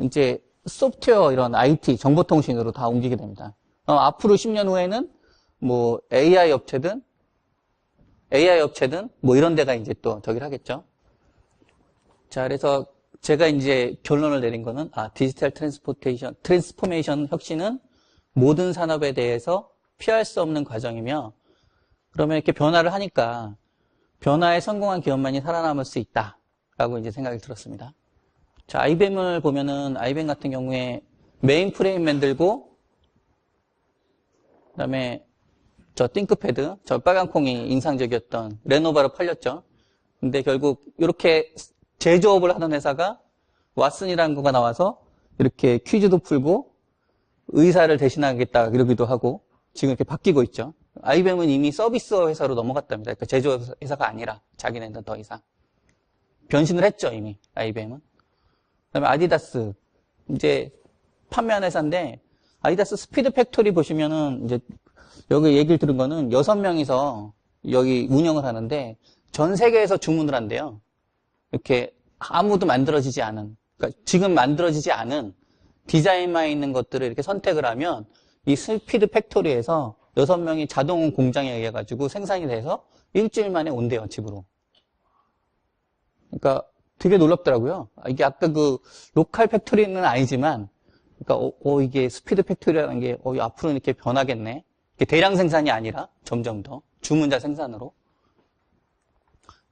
A: 이제 소프트웨어 이런 IT 정보통신으로 다 옮기게 됩니다. 앞으로 10년 후에는 AI 업체든 이런 데가 이제 또 저기를 하겠죠. 자, 그래서 제가 이제 결론을 내린 거는, 디지털 트랜스포메이션 혁신은 모든 산업에 대해서 피할 수 없는 과정이며, 그러면 이렇게 변화를 하니까 변화에 성공한 기업만이 살아남을 수 있다라고 이제 생각이 들었습니다. 자, IBM을 보면은 IBM 같은 경우에 메인 프레임 만들고, 그다음에 저 띵크패드, 저 빨간 콩이 인상적이었던 레노버로 팔렸죠. 근데 결국 이렇게 제조업을 하던 회사가 왓슨이라는 거가 나와서 이렇게 퀴즈도 풀고 의사를 대신하겠다 이러기도 하고 지금 이렇게 바뀌고 있죠. IBM은 이미 서비스 회사로 넘어갔답니다. 그러니까 제조업 회사가 아니라 자기네는 더 이상 변신을 했죠, 이미 IBM은. 그다음에 아디다스 이제 판매한 회사인데 아디다스 스피드 팩토리 보시면은 이제 여기 얘기를 들은 거는 6명이서 여기 운영을 하는데 전 세계에서 주문을 한대요. 이렇게 아무도 만들어지지 않은, 그러니까 지금 만들어지지 않은 디자인만 있는 것들을 이렇게 선택을 하면 이 스피드 팩토리에서 6명이 자동 공장에 의해 가지고 생산이 돼서 일주일 만에 온대요, 집으로. 그러니까 되게 놀랍더라고요. 이게 아까 그 로컬 팩토리는 아니지만, 그러니까 이게 스피드 팩토리라는 게 앞으로는 이렇게 변하겠네. 이게 대량 생산이 아니라 점점 더 주문자 생산으로.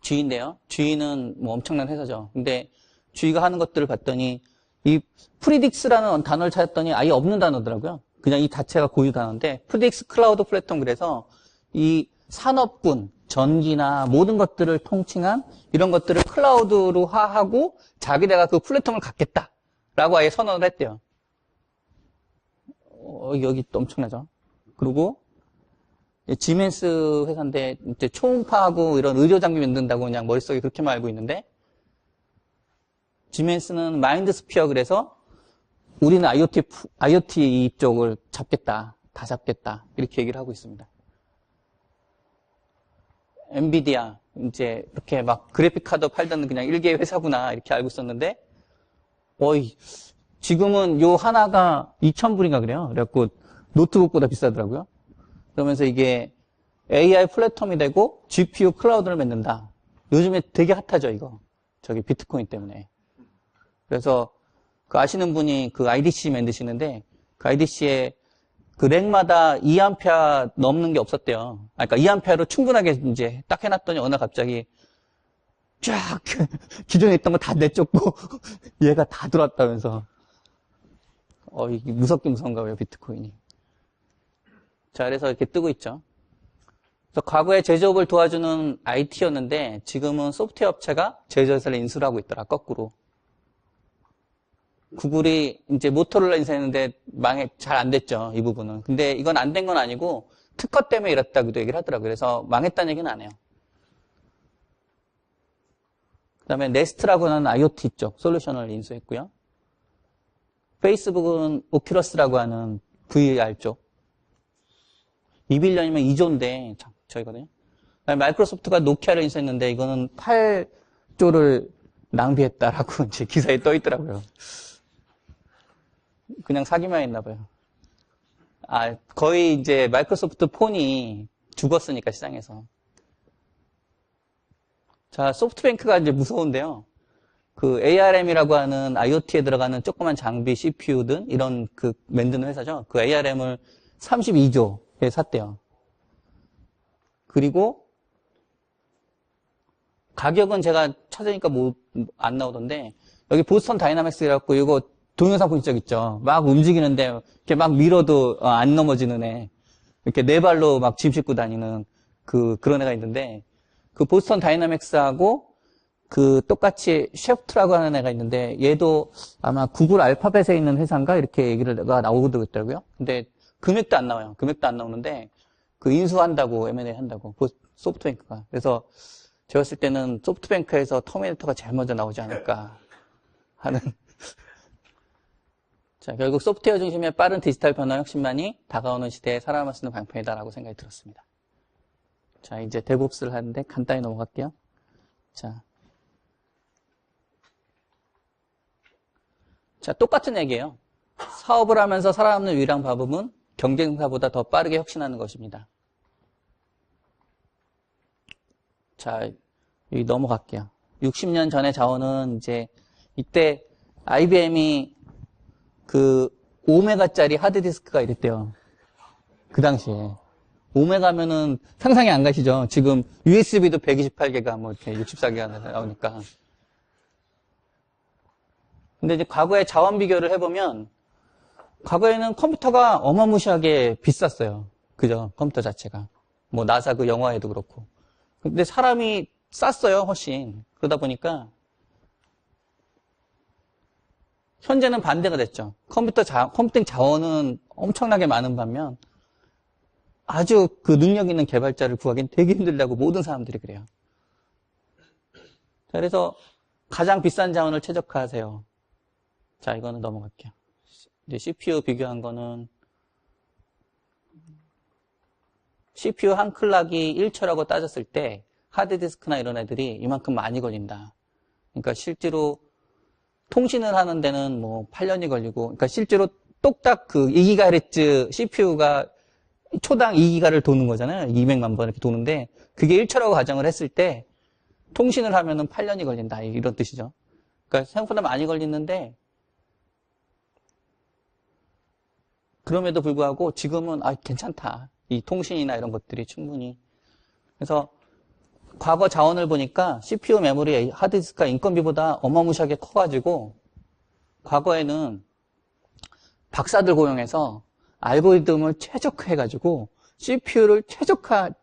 A: GE인데요. GE는 뭐 엄청난 회사죠. 근데 GE가 하는 것들을 봤더니 이 프리딕스라는 단어를 찾았더니 아예 없는 단어더라고요. 그냥 이 자체가 고유 단어인데 프리딕스 클라우드 플랫폼, 그래서 이 산업군, 전기나 모든 것들을 통칭한 이런 것들을 클라우드로 하고 자기네가 그 플랫폼을 갖겠다라고 아예 선언을 했대요. 여기 또 엄청나죠. 그리고 지멘스 회사인데 이제 초음파하고 이런 의료 장비 만든다고 그냥 머릿속에 그렇게만 알고 있는데, 지멘스는 마인드스피어, 그래서 우리는 IoT 이쪽을 잡겠다, 다 잡겠다 이렇게 얘기를 하고 있습니다. 엔비디아 이제 이렇게 막 그래픽 카드 팔던 그냥 일개의 회사구나 이렇게 알고 있었는데, 지금은 요 하나가 2,000불인가 그래요. 그래갖고 노트북보다 비싸더라고요. 그러면서 이게 AI 플랫폼이 되고 GPU 클라우드를 맺는다. 요즘에 되게 핫하죠, 이거. 저기 비트코인 때문에. 그래서 그 아시는 분이 그 IDC 만드시는데 그 IDC에 그 렉마다 2A 넘는 게 없었대요. 그러니까 2A로 충분하게 이제 딱 해놨더니 어느 날 갑자기 쫙 기존에 있던 거 다 내쫓고 얘가 다 들어왔다면서. 이게 무섭긴 무서운가 봐요, 비트코인이. 자, 그래서 이렇게 뜨고 있죠. 그래서 과거에 제조업을 도와주는 IT였는데 지금은 소프트웨어 업체가 제조회사를 인수를 하고 있더라, 거꾸로. 구글이 이제 모토로라 인수했는데 잘 안 됐죠, 이 부분은. 근데 이건 안 된 건 아니고 특허 때문에 이랬다고도 얘기를 하더라고요. 그래서 망했다는 얘기는 안 해요. 그 다음에 네스트라고 하는 IoT 쪽 솔루션을 인수했고요. 페이스북은 오큘러스라고 하는 VR 쪽. 2빌런이면 2조인데 저희거든요. 마이크로소프트가 노키아를 인수했는데 이거는 8조를 낭비했다라고 이제 기사에 떠 있더라고요. 그냥 사기만 했나 봐요. 거의 이제 마이크로소프트 폰이 죽었으니까 시장에서. 자, 소프트뱅크가 이제 무서운데요. 그 ARM이라고 하는 IoT에 들어가는 조그만 장비, CPU든 이런 그 만드는 회사죠. 그 ARM을 32조에 샀대요. 그리고 가격은 제가 찾으니까 안 나오던데, 여기 보스턴 다이나믹스라고 이거 동영상 본 적 있죠? 막 움직이는데 이렇게 막 밀어도 안 넘어지는 애, 이렇게 네 발로 막 짐 싣고 다니는 그런 애가 있는데, 그 보스턴 다이나믹스하고 그 똑같이 셰프트라고 하는 애가 있는데, 얘도 아마 구글 알파벳에 있는 회사인가 이렇게 얘기가 나오고 있더라고요. 근데 금액도 안 나와요. 금액도 안 나오는데 그 인수한다고, M&A 한다고, 소프트뱅크가. 그래서 제가 봤을 때는 소프트뱅크에서 터미네이터가 제일 먼저 나오지 않을까 하는. 자, 결국 소프트웨어 중심의 빠른 디지털 변화 혁신만이 다가오는 시대에 살아남을 수 있는 방편이다라고 생각이 들었습니다. 자, 이제 데브옵스를 하는데 간단히 넘어갈게요. 자, 똑같은 얘기예요. 사업을 하면서 살아남는 유일한 방법은 경쟁사보다 더 빠르게 혁신하는 것입니다. 자, 여기 넘어갈게요. 60년 전의 자원은 이제 이때 IBM이 그 5메가짜리 하드디스크가 이랬대요. 그 당시에. 5메가면은 상상이 안 가시죠? 지금 USB도 128개가 뭐 이렇게 64개가 나오니까. 근데 이제 과거에 자원 비교를 해보면 과거에는 컴퓨터가 어마무시하게 비쌌어요. 그죠? 컴퓨터 자체가. 뭐 나사 그 영화에도 그렇고. 근데 사람이 쌌어요, 훨씬. 그러다 보니까 현재는 반대가 됐죠. 컴퓨팅 자원은 엄청나게 많은 반면 아주 그 능력 있는 개발자를 구하기는 되게 힘들다고 모든 사람들이 그래요. 자, 그래서 가장 비싼 자원을 최적화하세요. 자, 이거는 넘어갈게요. 이제 CPU 비교한 거는 CPU 한 클락이 1초라고 따졌을 때 하드디스크나 이런 애들이 이만큼 많이 걸린다. 그러니까 실제로 통신을 하는 데는 뭐 8년이 걸리고, 그러니까 실제로 똑딱 그 2GHz CPU가 초당 2기가를 도는 거잖아요. 200만 번 이렇게 도는데 그게 1초라고 가정을 했을 때 통신을 하면은 8년이 걸린다. 이런 뜻이죠. 그러니까 생각보다 많이 걸리는데 그럼에도 불구하고 지금은 괜찮다. 이 통신이나 이런 것들이 충분히. 그래서 과거 자원을 보니까 CPU 메모리 하드디스크가 인건비보다 어마무시하게 커가지고 과거에는 박사들 고용해서 알고리즘을 최적화해가지고 CPU를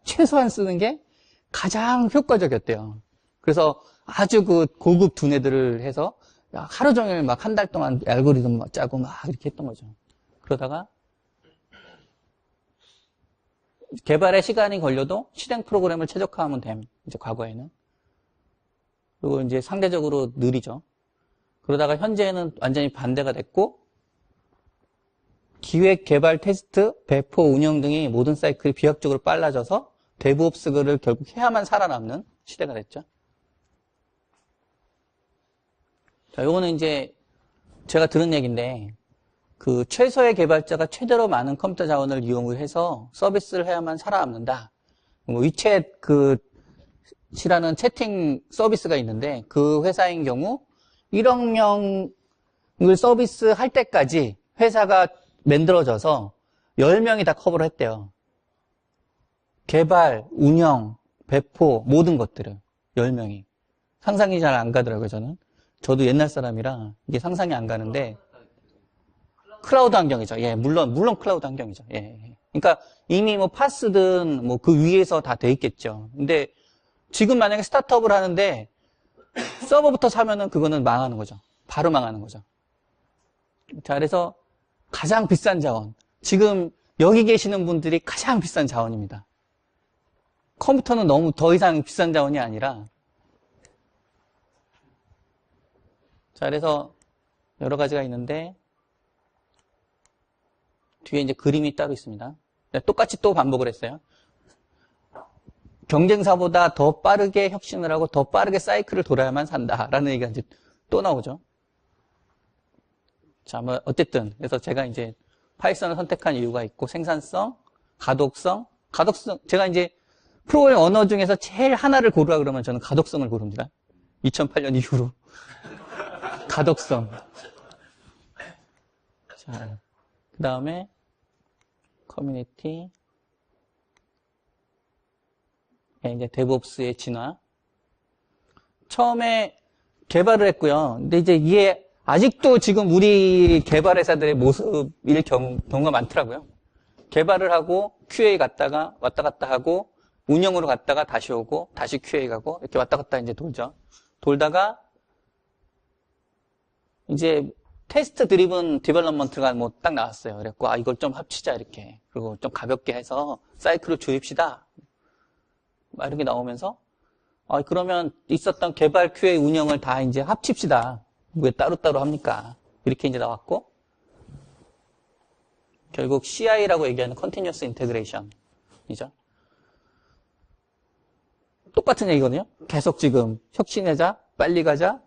A: 최소한 쓰는 게 가장 효과적이었대요. 그래서 아주 그 고급 두뇌들을 해서 하루 종일 막 한 달 동안 알고리즘 짜고 막 이렇게 했던 거죠. 그러다가 개발에 시간이 걸려도 실행 프로그램을 최적화하면 됨. 이제 과거에는. 그리고 이제 상대적으로 느리죠. 그러다가 현재는 완전히 반대가 됐고 기획, 개발, 테스트, 배포, 운영 등이 모든 사이클이 비약적으로 빨라져서 데브옵스를 결국 해야만 살아남는 시대가 됐죠. 자, 요거는 이제 제가 들은 얘기인데 그 최소의 개발자가 최대로 많은 컴퓨터 자원을 이용을 해서 서비스를 해야만 살아남는다. 뭐 위챗 그라는 채팅 서비스가 있는데 그 회사인 경우 1억 명을 서비스할 때까지 회사가 만들어져서 10명이 다 커버를 했대요. 개발, 운영, 배포 모든 것들을 10명이. 상상이 잘 안 가더라고요, 저는. 저도 옛날 사람이라 이게 상상이 안 가는데 클라우드 환경이죠. 예, 물론 클라우드 환경이죠. 예. 그러니까 이미 뭐 파스든 뭐 그 위에서 다 돼 있겠죠. 근데 지금 만약에 스타트업을 하는데 서버부터 사면은 그거는 망하는 거죠. 바로 망하는 거죠. 자, 그래서 가장 비싼 자원. 지금 여기 계시는 분들이 가장 비싼 자원입니다. 컴퓨터는 너무 더 이상 비싼 자원이 아니라. 자, 그래서 여러 가지가 있는데 뒤에 이제 그림이 따로 있습니다. 똑같이 또 반복을 했어요. 경쟁사보다 더 빠르게 혁신을 하고 더 빠르게 사이클을 돌아야만 산다라는 얘기가 이제 또 나오죠. 자, 뭐 어쨌든 그래서 제가 이제 파이썬을 선택한 이유가 있고 생산성, 가독성 제가 이제 프로그래밍 언어 중에서 제일 하나를 고르라 그러면 저는 가독성을 고릅니다. 2008년 이후로 가독성. 자, 그 다음에 커뮤니티, 이제 데브옵스의 진화. 처음에 개발을 했고요. 근데 이제 이게 아직도 지금 우리 개발 회사들의 모습일 경우가 많더라고요. 개발을 하고 QA 갔다가 왔다 갔다 하고 운영으로 갔다가 다시 오고 다시 QA 가고 이렇게 왔다 갔다 이제 돌죠. 돌다가 이제 테스트 드리븐 디벨롭먼트가 뭐 딱 나왔어요. 그래갖고 이걸 좀 합치자 이렇게. 그리고 좀 가볍게 해서 사이클을 줄입시다. 막 이렇게 나오면서 그러면 있었던 개발 QA 운영을 다 이제 합칩시다. 왜 따로따로 합니까? 이렇게 이제 나왔고 결국 CI라고 얘기하는 Continuous Integration이죠. 똑같은 얘기거든요. 계속 지금 혁신하자, 빨리 가자,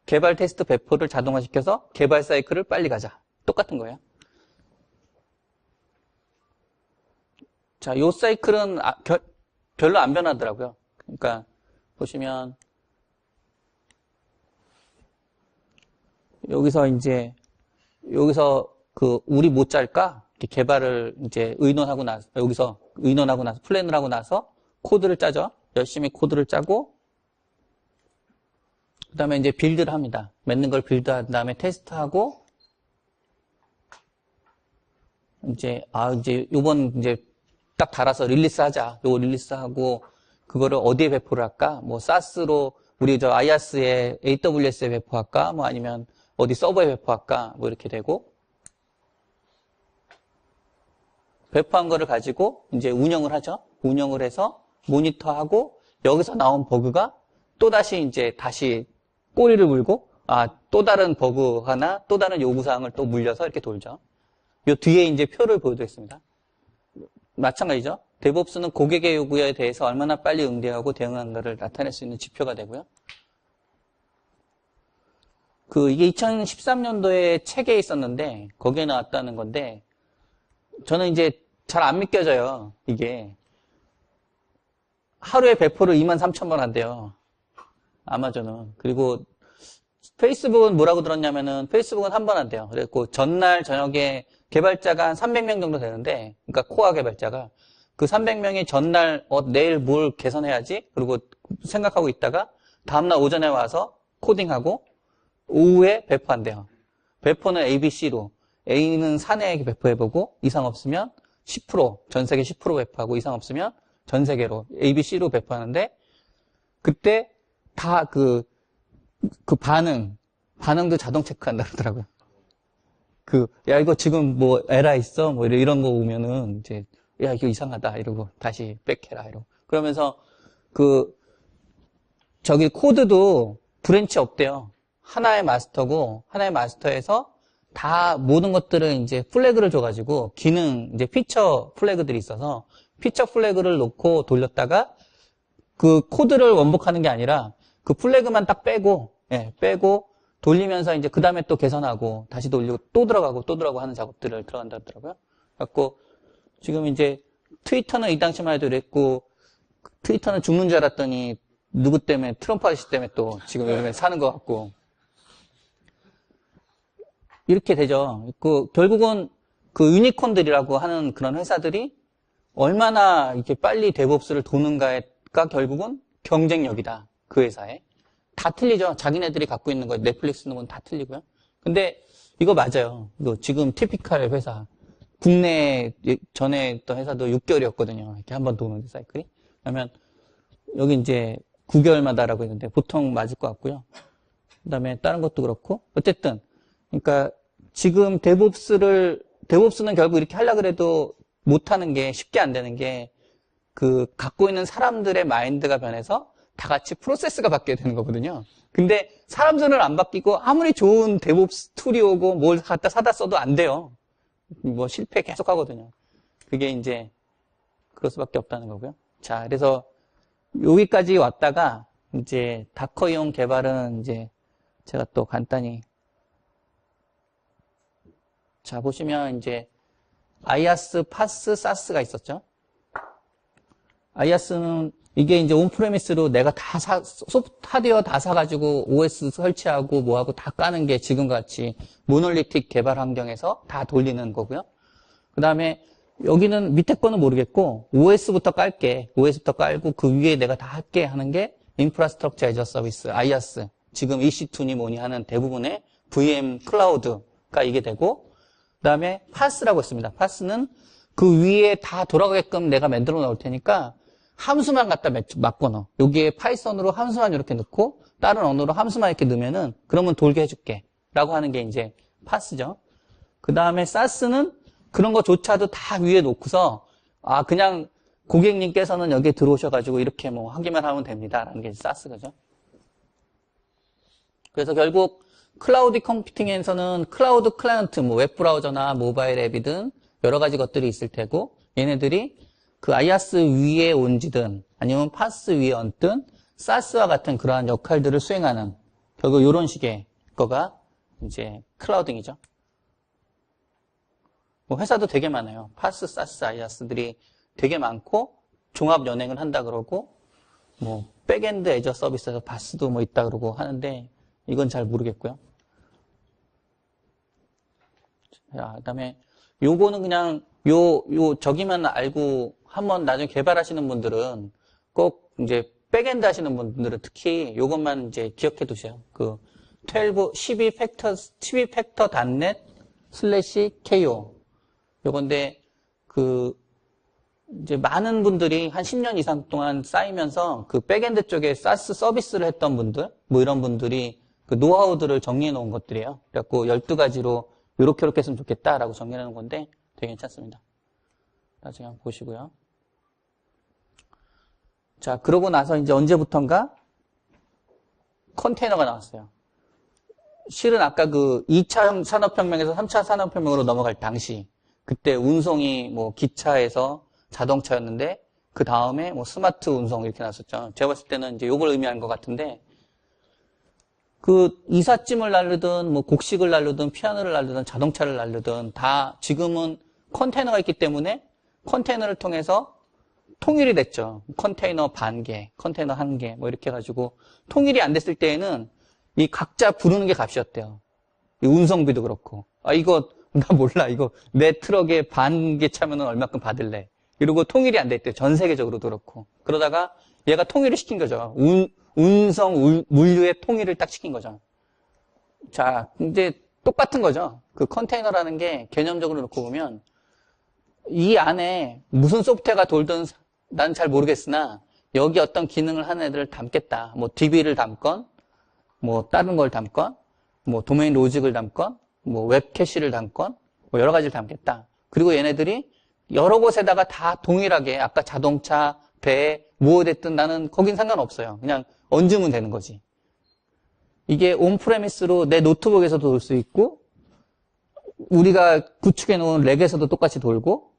A: 개발 테스트 배포를 자동화시켜서 개발 사이클을 빨리 가자. 똑같은 거예요. 자, 요 사이클은 별로 안 변하더라고요. 그러니까 보시면 여기서 그 우리 뭐 짤까? 이렇게 개발을 이제 여기서 의논하고 나서 플랜을 하고 나서 코드를 짜죠. 열심히 코드를 짜고 그다음에 이제 빌드를 합니다. 맞는 걸 빌드한 다음에 테스트하고 이제 요번 이제 딱 달아서 릴리스하자. 요거 릴리스하고 그거를 어디에 배포를 할까? 뭐 사스로 우리 저 IaaS에 AWS에 배포할까? 뭐 아니면 어디 서버에 배포할까? 뭐 이렇게 되고 배포한 거를 가지고 이제 운영을 하죠. 운영을 해서 모니터하고 여기서 나온 버그가 또다시 이제 다시 꼬리를 물고 또 다른 버그 하나 또 다른 요구사항을 또 물려서 이렇게 돌죠. 요 뒤에 이제 표를 보여드리겠습니다. 마찬가지죠. DevOps는 고객의 요구에 대해서 얼마나 빨리 응대하고 대응하는가를 나타낼 수 있는 지표가 되고요. 이게 2013년도에 책에 있었는데 거기에 나왔다는 건데 저는 이제 잘 안 믿겨져요. 이게 하루에 배포를 23,000번 한대요. 아마존은. 그리고 페이스북은 뭐라고 들었냐면은 페이스북은 한 번 한대요. 그래서 전날 저녁에 개발자가 한 300명 정도 되는데 그러니까 코어 개발자가 그 300명이 전날 내일 뭘 개선해야지 그리고 생각하고 있다가 다음날 오전에 와서 코딩하고 오후에 배포한대요. 배포는 ABC로 A는 사내에 배포해보고 이상 없으면 10% 전 세계 10% 배포하고 이상 없으면 전 세계로 ABC로 배포하는데 그때 다 그 반응도 자동 체크한다 그러더라고요. 야 이거 지금 뭐 에러 있어 뭐 이런 거 오면은 이제 야 이거 이상하다 이러고 다시 백해라 이러고 그러면서 저기 코드도 브랜치 없대요. 하나의 마스터고 하나의 마스터에서 다 모든 것들은 이제 플래그를 줘가지고 기능 이제 피처 플래그들이 있어서 피처 플래그를 놓고 돌렸다가 그 코드를 원복하는 게 아니라 그 플래그만 딱 빼고 돌리면서 이제 그 다음에 또 개선하고 다시 돌리고 또 들어가고 하는 작업들을 들어간다 하더라고요. 그래갖고 지금 이제 트위터는 이 당시만 해도 이랬고 트위터는 죽는 줄 알았더니 누구 때문에 트럼프 아저씨 때문에 또 지금 요즘에 사는 것 같고 이렇게 되죠. 결국은 유니콘들이라고 하는 그런 회사들이 얼마나 이렇게 빨리 DevOps를 도는가가 결국은 경쟁력이다. 그 회사에. 다 틀리죠. 자기네들이 갖고 있는 거 넷플릭스는 건 다 틀리고요. 근데 이거 맞아요. 이거 지금 티피컬 회사. 국내 전에 있던 회사도 6개월이었거든요. 이렇게 한번 도는 사이클이. 그러면 여기 이제 9개월마다라고 했는데 보통 맞을 것 같고요. 그 다음에 다른 것도 그렇고. 어쨌든 그러니까 지금 DevOps는 결국 이렇게 하려고 해도 못하는 게 쉽게 안 되는 게 갖고 있는 사람들의 마인드가 변해서 다 같이 프로세스가 바뀌어야 되는 거거든요. 근데 사람들은 안 바뀌고 아무리 좋은 DevOps 툴이 오고 뭘 갖다 사다 써도 안 돼요. 뭐 실패 계속 하거든요. 그게 이제 그럴 수밖에 없다는 거고요. 자, 그래서 여기까지 왔다가 이제 다커 이용 개발은 이제 제가 또 간단히 자, 보시면 이제 IaaS, PaaS, SaaS가 있었죠. IaaS는 이게 이제 온프레미스로 내가 다 하드웨어 다 사가지고 OS 설치하고 뭐하고 다 까는 게 지금과 같이 모놀리틱 개발 환경에서 다 돌리는 거고요. 그 다음에 여기는 밑에 거는 모르겠고 OS부터 깔게. OS부터 깔고 그 위에 내가 다 할게 하는 게 인프라스트럭처 애저 서비스, IaaS. 지금 EC2니 뭐니 하는 대부분의 VM 클라우드가 이게 되고 그 다음에 PaaS라고 있습니다. PaaS는 그 위에 다 돌아가게끔 내가 만들어 놓을 테니까 함수만 갖다 바꿔넣어. 여기에 파이썬으로 함수만 이렇게 넣고 다른 언어로 함수만 이렇게 넣으면은 그러면 돌게 해줄게 라고 하는 게 이제 PaaS죠. 그 다음에 SaaS는 그런 거조차도 다 위에 놓고서 그냥 고객님께서는 여기에 들어오셔가지고 이렇게 뭐 하기만 하면 됩니다 라는 게 SaaS 거죠. 그래서 결국 클라우드 컴퓨팅에서는 클라우드 클라이언트, 뭐 웹브라우저나 모바일 앱이든 여러 가지 것들이 있을 테고 얘네들이 그 IaaS 위에 온지든 아니면 PaaS 위에 얹든 SaaS와 같은 그러한 역할들을 수행하는 결국 이런 식의 거가 이제 클라우딩이죠. 뭐 회사도 되게 많아요. PaaS, SaaS, IaaS들이 되게 많고 종합 연행을 한다 그러고 뭐 백엔드 애저 서비스에서 PaaS도 뭐 있다 그러고 하는데 이건 잘 모르겠고요. 자, 그다음에 요거는 그냥 저기만 알고 한번 나중에 개발하시는 분들은 꼭 이제 백엔드 하시는 분들은 특히 요것만 이제 기억해 두세요. 그 12팩터.net/ko 요건데 그 이제 많은 분들이 한 10년 이상 동안 쌓이면서 그 백엔드 쪽에 사스 서비스를 했던 분들 뭐 이런 분들이 그 노하우들을 정리해 놓은 것들이에요. 그래갖고 12가지로 요렇게 했으면 좋겠다라고 정리해 놓은 건데 되게 괜찮습니다. 나중에 한번 보시고요. 자, 그러고 나서 이제 언제부턴가 컨테이너가 나왔어요. 실은 아까 그 2차 산업혁명에서 3차 산업혁명으로 넘어갈 당시 그때 운송이 뭐 기차에서 자동차였는데 그 다음에 뭐 스마트 운송 이렇게 나왔었죠. 제가 봤을 때는 이제 요걸 의미하는 것 같은데 그 이삿짐을 날르든 뭐 곡식을 날르든 피아노를 날르든 자동차를 날르든 다 지금은 컨테이너가 있기 때문에 컨테이너를 통해서 통일이 됐죠. 컨테이너 반 개, 컨테이너 한 개, 뭐 이렇게 해가지고 통일이 안 됐을 때에는 이 각자 부르는 게 값이었대요. 이 운송비도 그렇고. 아, 이거, 나 몰라. 이거 내 트럭에 반 개 차면은 얼마큼 받을래. 이러고 통일이 안 됐대요. 전 세계적으로도 그렇고. 그러다가 얘가 통일을 시킨 거죠. 물류의 통일을 딱 시킨 거죠. 자, 이제 똑같은 거죠. 그 컨테이너라는 게 개념적으로 놓고 보면 이 안에 무슨 소프트웨어가 돌든 난 잘 모르겠으나 여기 어떤 기능을 하는 애들을 담겠다. 뭐 DB를 담건, 뭐 다른 걸 담건, 뭐 도메인 로직을 담건, 뭐 웹 캐시를 담건, 뭐 여러 가지를 담겠다. 그리고 얘네들이 여러 곳에다가 다 동일하게 아까 자동차, 배, 뭐 됐든 나는 거긴 상관없어요. 그냥 얹으면 되는 거지. 이게 온프레미스로 내 노트북에서도 돌 수 있고 우리가 구축해 놓은 렉에서도 똑같이 돌고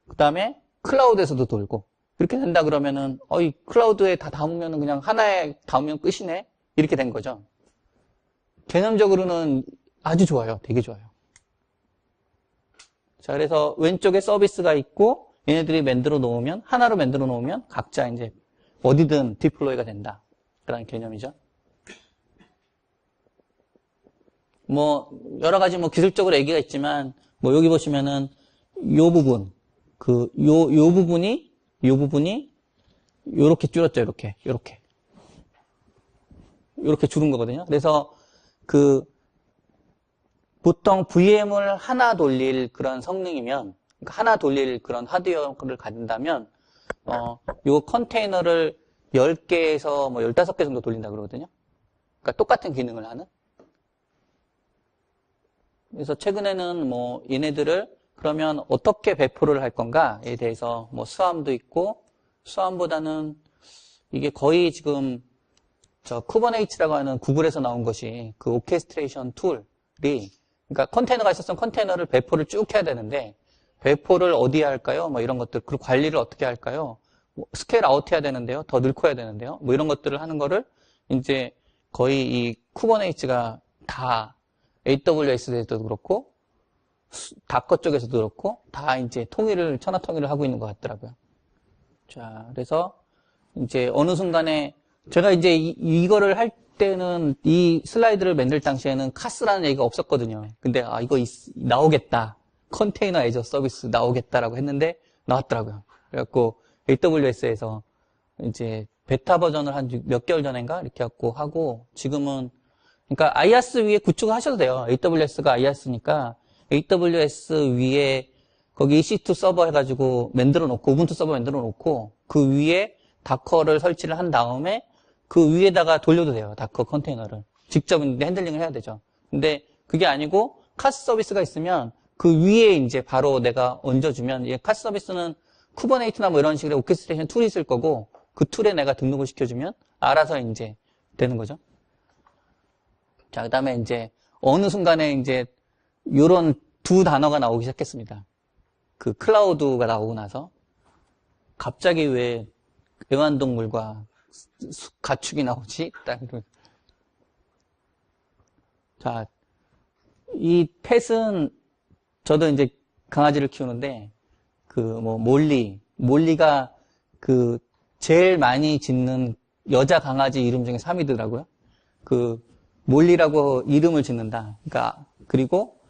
A: 그 다음에 클라우드에서도 돌고 이렇게 된다 그러면은 이 클라우드에 다 담으면은 그냥 하나에 담으면 끝이네 이렇게 된 거죠. 개념적으로는 아주 좋아요. 되게 좋아요. 자, 그래서 왼쪽에 서비스가 있고 얘네들이 하나로 만들어 놓으면 각자 이제 어디든 디플로이가 된다. 그런 개념이죠. 뭐 여러 가지 뭐 기술적으로 얘기가 있지만 뭐 여기 보시면은 요 부분 요 부분이 요렇게 줄었죠. 요렇게 줄은 거거든요. 그래서 그 보통 VM을 하나 돌릴 그런 성능이면 그러니까 하나 돌릴 그런 하드웨어를 가진다면 요 컨테이너를 10개에서 뭐 15개 정도 돌린다 그러거든요. 그러니까 똑같은 기능을 하는. 그래서 최근에는 뭐 얘네들을 그러면 어떻게 배포를 할 건가에 대해서 뭐 스왑도 있고 스왑보다는 이게 거의 지금 저 쿠버네이츠라고 하는 구글에서 나온 것이 그 오케스트레이션 툴이 그러니까 컨테이너가 있었으면 컨테이너를 배포를 쭉 해야 되는데 배포를 어디에 할까요? 뭐 이런 것들 그리고 관리를 어떻게 할까요? 뭐 스케일 아웃 해야 되는데요. 더 넣고 해야 되는데요. 뭐 이런 것들을 하는 거를 이제 거의 이 쿠버네이츠가 다 AWS에서도 그렇고 다커 쪽에서도 그렇고 다 이제 천하 통일을 하고 있는 것 같더라고요. 자, 그래서 이제 어느 순간에 제가 이제 이거를 할 때는 이 슬라이드를 만들 당시에는 카스라는 얘기가 없었거든요. 근데 이거 나오겠다. 컨테이너 애저 서비스 나오겠다라고 했는데 나왔더라고요. 그래갖고 AWS에서 이제 베타 버전을 한 몇 개월 전인가 이렇게 하고 지금은 그러니까 IaaS 위에 구축을 하셔도 돼요. AWS가 IaaS니까 AWS 위에 거기 EC2 서버 해가지고 만들어 놓고 우분투 서버 만들어 놓고 그 위에 다커를 설치를 한 다음에 그 위에다가 돌려도 돼요. 다커 컨테이너를. 직접 핸들링을 해야 되죠. 근데 그게 아니고 카스 서비스가 있으면 그 위에 이제 바로 내가 얹어주면 이 카스 서비스는 쿠버네이트나 뭐 이런 식의 오케스트레이션 툴이 있을 거고 그 툴에 내가 등록을 시켜주면 알아서 이제 되는 거죠. 자, 그 다음에 이제 어느 순간에 이제 요런 두 단어가 나오기 시작했습니다. 그 클라우드가 나오고 나서 갑자기 왜 애완동물과 가축이 나오지? 자, 이 펫은 저도 이제 강아지를 키우는데 그 뭐 몰리가 그 제일 많이 짓는 여자 강아지 이름 중에 3위더라고요. 그 몰리라고 이름을 짓는다. 그러니까 그리고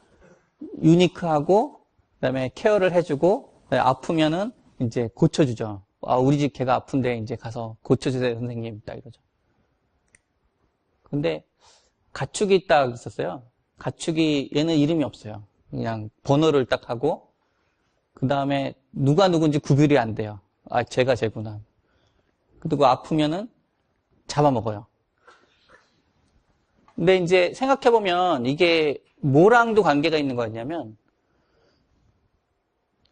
A: 유니크하고, 그 다음에 케어를 해주고, 그다음에 아프면은 이제 고쳐주죠. 아, 우리 집 개가 아픈데 이제 가서 고쳐주세요, 선생님. 딱 이러죠. 근데 가축이 딱 있었어요. 가축이, 얘는 이름이 없어요. 그냥 번호를 딱 하고, 그 다음에 누가 누군지 구별이 안 돼요. 아, 쟤가 쟤구나. 그리고 아프면은 잡아먹어요. 근데 이제 생각해보면 이게 뭐랑도 관계가 있는 거였냐면,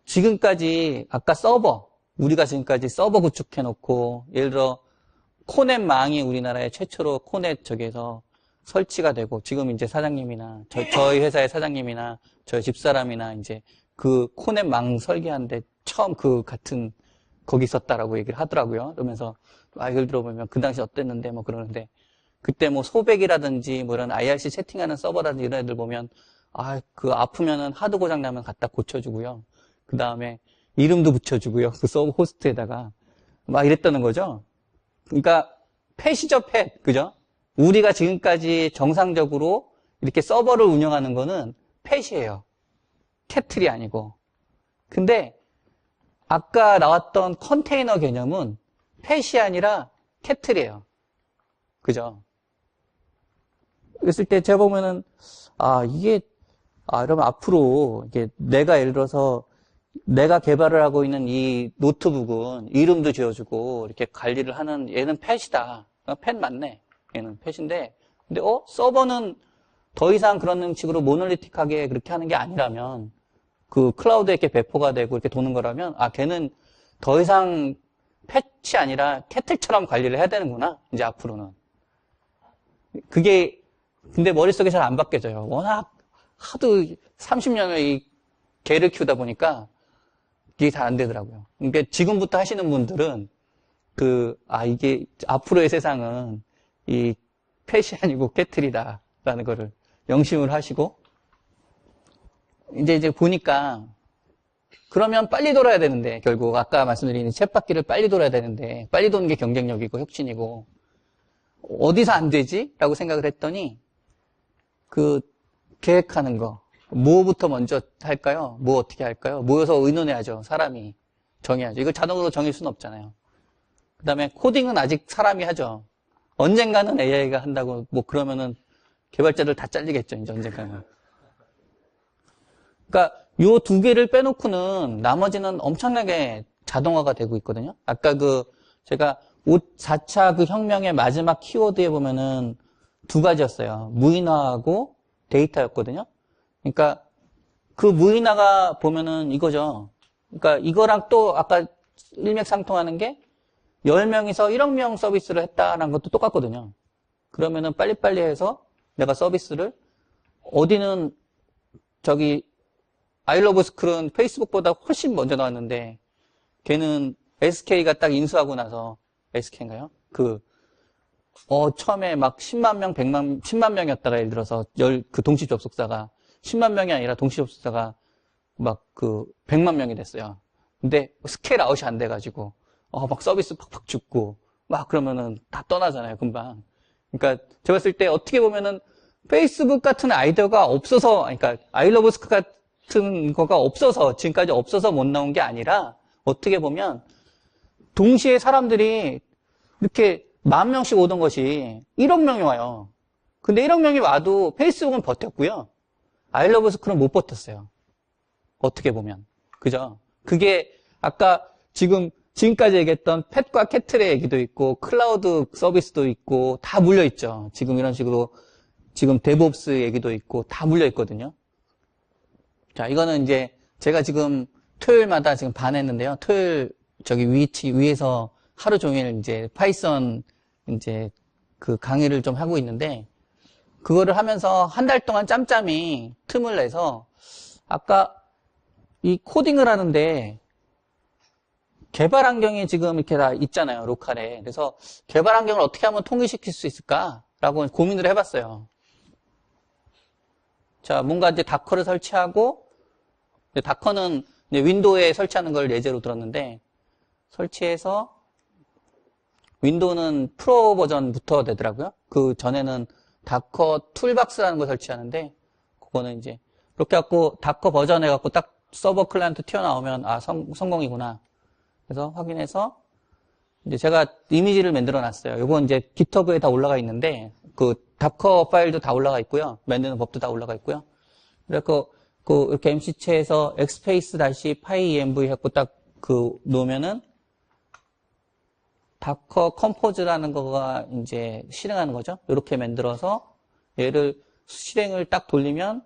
A: 지금까지 아까 서버, 우리가 지금까지 서버 구축해놓고, 예를 들어 코넷 망이 우리나라에 최초로 코넷 저기에서 설치가 되고, 지금 이제 사장님이나 저희 회사의 사장님이나 저희 집사람이나 이제 그 코넷 망 설계하는데 처음 그 같은 거기 있었다라고 얘기를 하더라고요. 그러면서 예를 들어보면 그 당시 어땠는데 뭐 그러는데, 그때 뭐 소백이라든지 뭐 이런 IRC 채팅하는 서버라든지 이런 애들 보면 그 아프면은 하드 고장 나면 갖다 고쳐주고요. 그 다음에 이름도 붙여주고요. 그 서버 호스트에다가 막 이랬다는 거죠. 그러니까 펫이죠, 펫. 그죠? 우리가 지금까지 정상적으로 이렇게 서버를 운영하는 거는 펫이에요. 캐틀이 아니고. 근데 아까 나왔던 컨테이너 개념은 펫이 아니라 캐틀이에요. 그죠? 그랬을 때 제가 보면은 그러면 앞으로 이게 내가 예를 들어서 내가 개발을 하고 있는 이 노트북은 이름도 지어주고 이렇게 관리를 하는, 얘는 펫이다. 펫 맞네. 얘는 펫인데, 근데 서버는 더 이상 그런 식으로 모놀리틱하게 그렇게 하는 게 아니라면, 그 클라우드에 이렇게 배포가 되고 이렇게 도는 거라면, 걔는 더 이상 펫이 아니라 캐틀처럼 관리를 해야 되는구나. 이제 앞으로는. 그게 근데 머릿속에 잘 안 바뀌어져요. 워낙 하도 30년을 이 개를 키우다 보니까 이게 잘 안 되더라고요. 그러니까 지금부터 하시는 분들은 이게 앞으로의 세상은 이 펫이 아니고 캐틀이다라는 거를 명심을 하시고, 이제 보니까 그러면 빨리 돌아야 되는데, 결국 아까 말씀드린 쳇바퀴를 빨리 돌아야 되는데, 빨리 도는 게 경쟁력이고 혁신이고, 어디서 안 되지? 라고 생각을 했더니, 계획하는 거. 뭐부터 먼저 할까요? 뭐 어떻게 할까요? 모여서 의논해야죠. 사람이 정해야죠. 이걸 자동으로 정할 수는 없잖아요. 그 다음에 코딩은 아직 사람이 하죠. 언젠가는 AI가 한다고 뭐 그러면은 개발자들 다 잘리겠죠. 이제 언젠가는. 그러니까 요 두 개를 빼놓고는 나머지는 엄청나게 자동화가 되고 있거든요. 아까 제가 4차 혁명의 마지막 키워드에 보면은 두 가지였어요. 무인화하고 데이터였거든요. 그러니까 그 무인화가 보면은 이거죠. 그러니까 이거랑 또 아까 일맥상통하는 게 10명이서 1억 명 서비스를 했다라는 것도 똑같거든요. 그러면은 빨리빨리 해서 내가 서비스를, 어디는 아이러브스쿨은 페이스북보다 훨씬 먼저 나왔는데, 걔는 SK가 딱 인수하고 나서, SK인가요? 처음에 막 10만 명, 10만 명이었다가 예를 들어서 그 동시 접속자가 10만 명이 아니라 동시 접속자가 막 100만 명이 됐어요. 근데 스케일 아웃이 안 돼가지고, 막 서비스 팍팍 죽고, 막 그러면은 다 떠나잖아요, 금방. 그러니까 제가 봤을 때 어떻게 보면은 페이스북 같은 아이디어가 없어서, 그러니까 아이러브스크 같은 거가 없어서, 지금까지 없어서 못 나온 게 아니라, 어떻게 보면 동시에 사람들이 이렇게 10,000명씩 오던 것이 1억 명이 와요. 근데 1억 명이 와도 페이스북은 버텼고요. 아이러브스쿨은 못 버텼어요. 어떻게 보면. 그죠? 그게 아까 지금까지 얘기했던 펫과 캐틀의 얘기도 있고, 클라우드 서비스도 있고, 다 물려있죠. 지금 이런 식으로, 지금 데브옵스 얘기도 있고, 다 물려있거든요. 자, 이거는 이제 제가 지금 토요일마다 지금 반했는데요. 토요일 위에서 하루 종일 이제 파이썬 이제 강의를 좀 하고 있는데, 그거를 하면서 한 달 동안 짬짬이 틈을 내서 아까 이 코딩을 하는데 개발 환경이 지금 이렇게 다 있잖아요, 로컬에. 그래서 개발 환경을 어떻게 하면 통일시킬 수 있을까라고 고민을 해봤어요. 자, 뭔가 이제 다커를 설치하고, 다커는 이제 윈도우에 설치하는 걸 예제로 들었는데, 설치해서 윈도우는 프로 버전부터 되더라고요. 그 전에는 다커 툴박스라는 걸 설치하는데, 그거는 이제 그렇게 갖고 다커 버전 해갖고 딱 서버 클라이언트 튀어나오면 아 성공이구나. 그래서 확인해서 이제 제가 이미지를 만들어 놨어요. 요건 이제 GitHub에 다 올라가 있는데 그 다커 파일도 다 올라가 있고요. 만드는 법도 다 올라가 있고요. 그래서 그 이렇게 MC체에서 xspace-pyenv 해갖고 딱 그 놓으면은 다커 컴포즈라는 거가 이제 실행하는 거죠. 이렇게 만들어서 얘를 실행을 딱 돌리면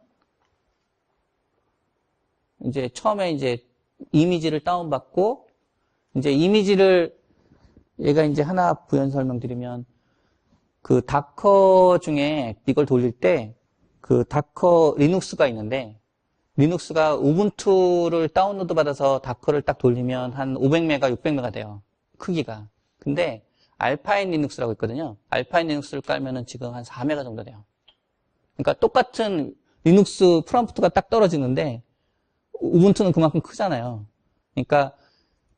A: 이제 처음에 이제 이미지를 다운받고 이제 이미지를 얘가 이제 하나 부연 설명드리면 그 다커 중에 이걸 돌릴 때 그 다커 리눅스가 있는데 리눅스가 우분투를 다운로드 받아서 다커를 딱 돌리면 한 500메가, 600메가 돼요. 크기가. 근데 알파인 리눅스라고 있거든요. 알파인 리눅스를 깔면은 지금 한 4메가 정도 돼요. 그러니까 똑같은 리눅스 프롬프트가 딱 떨어지는데 우분투는 그만큼 크잖아요. 그러니까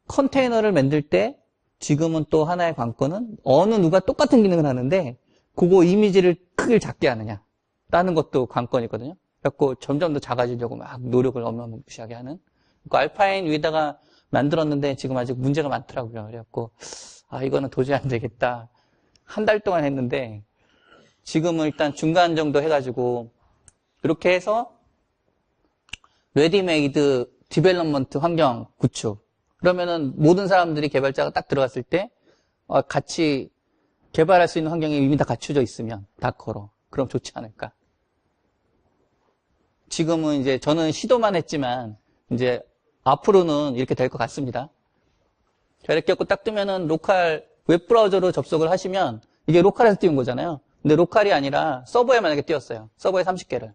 A: 컨테이너를 만들 때 지금은 또 하나의 관건은 어느 누가 똑같은 기능을 하는데 그거 이미지를 크기를 작게 하느냐 라는 것도 관건이거든요. 그래갖고 점점 더 작아지려고 막 노력을 어마무시하게 하는. 그러니까 알파인 위에다가 만들었는데 지금 아직 문제가 많더라고요. 그래갖고 아 이거는 도저히 안 되겠다. 한 달 동안 했는데 지금은 일단 중간 정도 해가지고 이렇게 해서 레디메이드 디벨롭먼트 환경 구축. 그러면은 모든 사람들이 개발자가 딱 들어갔을 때 같이 개발할 수 있는 환경이 이미 다 갖춰져 있으면 다커로 그럼 좋지 않을까. 지금은 이제 저는 시도만 했지만 이제 앞으로는 이렇게 될 것 같습니다. 자, 이렇게 하고 딱 뜨면은 로컬 웹브라우저로 접속을 하시면 이게 로컬에서 띄운 거잖아요. 근데 로컬이 아니라 서버에 만약에 띄웠어요. 서버에 30개를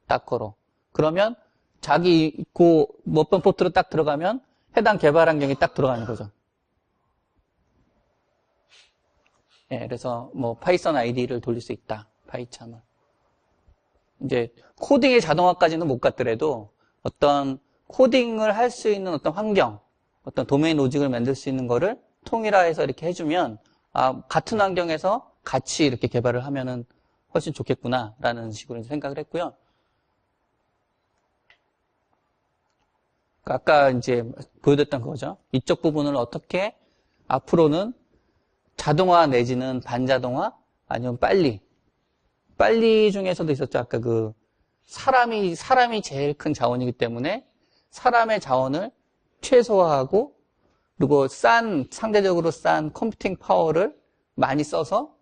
A: 다커로. 그러면 자기 그 어떤 포트로 딱 들어가면 해당 개발 환경이 딱 들어가는 거죠. 예, 그래서 뭐 파이썬 아이디를 돌릴 수 있다. 파이참을. 이제 코딩의 자동화까지는 못 갔더라도 어떤 코딩을 할 수 있는 어떤 환경, 어떤 도메인 로직을 만들 수 있는 거를 통일화해서 이렇게 해주면 아, 같은 환경에서 같이 이렇게 개발을 하면은 훨씬 좋겠구나라는 식으로 생각을 했고요. 아까 이제 보여드렸던 거죠. 이쪽 부분을 어떻게 앞으로는 자동화 내지는 반자동화 아니면 빨리 중에서도 있었죠. 아까 그 사람이 제일 큰 자원이기 때문에 사람의 자원을 최소화하고 그리고 상대적으로 싼 컴퓨팅 파워를 많이 써서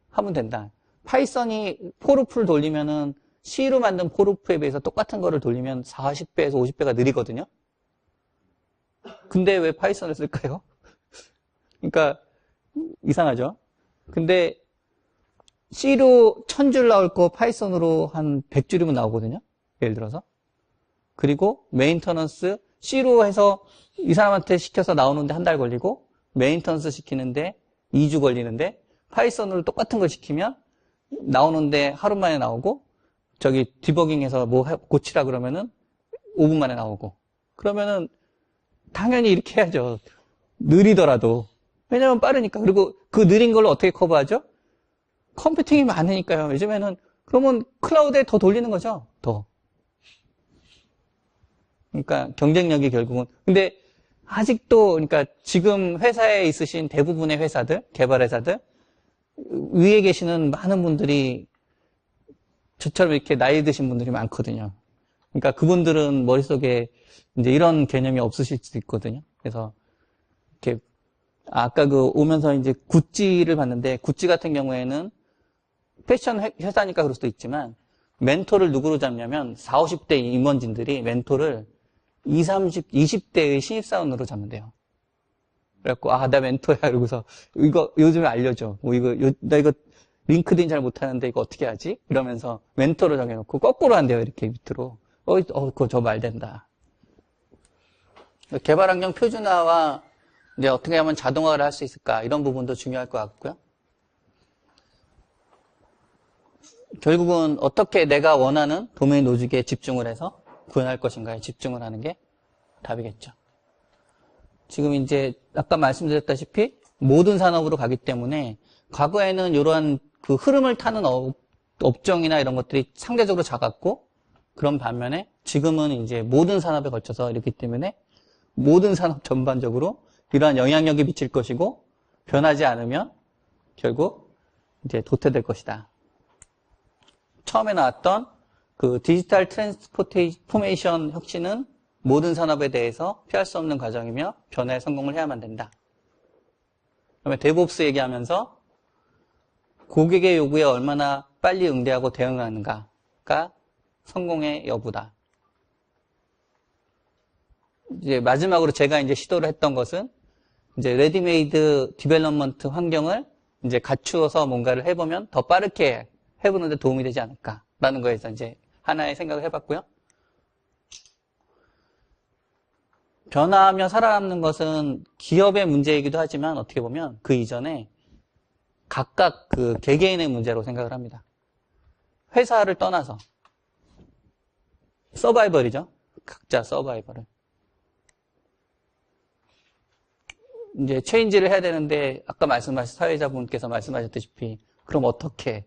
A: 하면 된다. 파이썬이 포르프를 돌리면은 C로 만든 포르프에 비해서 똑같은 거를 돌리면 40배에서 50배가 느리거든요. 근데 왜 파이썬을 쓸까요? 그러니까 이상하죠. 근데 C로 1000줄 나올 거 파이썬으로 한 100줄이면 나오거든요. 예를 들어서. 그리고 메인터넌스 C로 해서 이 사람한테 시켜서 나오는데 한 달 걸리고 메인터넌스 시키는데 2주 걸리는데 파이썬으로 똑같은 걸 시키면 나오는데 하루 만에 나오고 저기 디버깅해서 뭐 고치라 그러면은 5분 만에 나오고 그러면은 당연히 이렇게 해야죠. 느리더라도. 왜냐면 빠르니까. 그리고 그 느린 걸 어떻게 커버하죠? 컴퓨팅이 많으니까요. 요즘에는 그러면 클라우드에 더 돌리는 거죠. 더. 그러니까 경쟁력이 결국은. 근데 아직도 그러니까 지금 회사에 있으신 대부분의 회사들, 개발 회사들 위에 계시는 많은 분들이 저처럼 이렇게 나이 드신 분들이 많거든요. 그러니까 그분들은 머릿속에 이제 이런 개념이 없으실 수도 있거든요. 그래서 이렇게 아까 그 오면서 이제 구찌를 봤는데 구찌 같은 경우에는 패션 회사니까 그럴 수도 있지만 멘토를 누구로 잡냐면 40, 50대 임원진들이 멘토를 20대의 신입사원으로 잡는데요. 그래갖고 아, 나 멘토야 이러고서 이거 요즘에 알려줘. 뭐 나 이거 링크드인 잘 못하는데 이거 어떻게 하지? 이러면서 멘토로 정해놓고 거꾸로 한대요. 이렇게 밑으로. 그거 저 말 된다. 개발 환경 표준화와 이제 어떻게 하면 자동화를 할 수 있을까? 이런 부분도 중요할 것 같고요. 결국은 어떻게 내가 원하는 도메인 로직에 집중을 해서 구현할 것인가에 집중을 하는 게 답이겠죠. 지금 이제 아까 말씀드렸다시피 모든 산업으로 가기 때문에 과거에는 이러한 그 흐름을 타는 업종이나 이런 것들이 상대적으로 작았고 그런 반면에 지금은 이제 모든 산업에 걸쳐서 이렇기 때문에 모든 산업 전반적으로 이러한 영향력이 미칠 것이고 변하지 않으면 결국 이제 도태될 것이다. 처음에 나왔던 그 디지털 트랜스포메이션 혁신은 모든 산업에 대해서 피할 수 없는 과정이며 변화에 성공을 해야만 된다. 그다음에 데브옵스 얘기하면서 고객의 요구에 얼마나 빨리 응대하고 대응하는가가 성공의 여부다. 이제 마지막으로 제가 이제 시도를 했던 것은 이제 레디메이드 디벨롭먼트 환경을 이제 갖추어서 뭔가를 해보면 더 빠르게 해보는데 도움이 되지 않을까라는 거에서 이제 하나의 생각을 해봤고요. 변화하며 살아남는 것은 기업의 문제이기도 하지만 어떻게 보면 그 이전에 각각 그 개개인의 문제로 생각을 합니다. 회사를 떠나서 서바이벌이죠. 각자 서바이벌을. 이제 체인지를 해야 되는데 아까 말씀하신 사회자분께서 말씀하셨다시피 그럼 어떻게?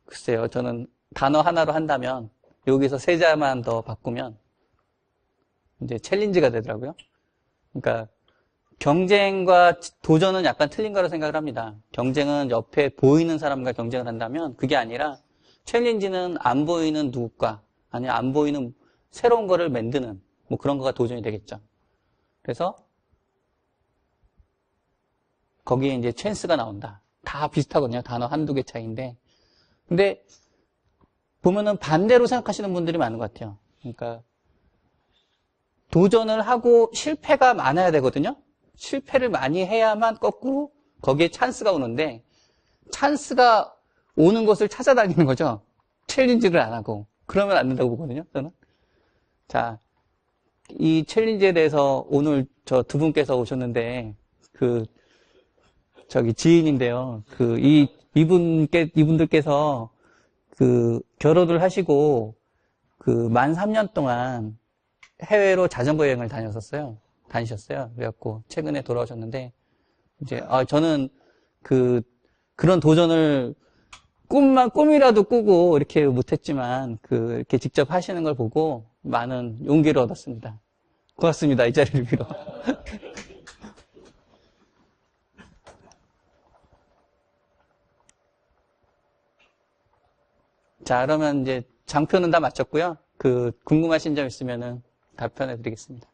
A: 글쎄요. 저는 단어 하나로 한다면 여기서 세 자만 더 바꾸면 이제 챌린지가 되더라고요. 그러니까 경쟁과 도전은 약간 틀린 거라고 생각을 합니다. 경쟁은 옆에 보이는 사람과 경쟁을 한다면 그게 아니라 챌린지는 안 보이는 누구과 아니 안 보이는 새로운 거를 만드는 뭐 그런 거가 도전이 되겠죠. 그래서 거기에 이제 찬스가 나온다. 다 비슷하거든요. 단어 한두 개 차이인데. 근데 보면은 반대로 생각하시는 분들이 많은 것 같아요. 그러니까 도전을 하고 실패가 많아야 되거든요. 실패를 많이 해야만 거꾸로 거기에 찬스가 오는데 찬스가 오는 것을 찾아다니는 거죠. 챌린지를 안 하고. 그러면 안 된다고 보거든요. 저는. 자, 이 챌린지에 대해서 오늘 저 두 분께서 오셨는데 저기 지인인데요. 이분들께서 결혼을 하시고 만 3년 동안 해외로 자전거 여행을 다니셨어요. 그래갖고 최근에 돌아오셨는데 이제 저는 그런 도전을 꿈이라도 꾸고 이렇게 못했지만 이렇게 직접 하시는 걸 보고 많은 용기를 얻었습니다. 고맙습니다. 이 자리를 빌어. 자, 그러면 이제 장표는 다 마쳤고요. 궁금하신 점 있으면은 답변해 드리겠습니다.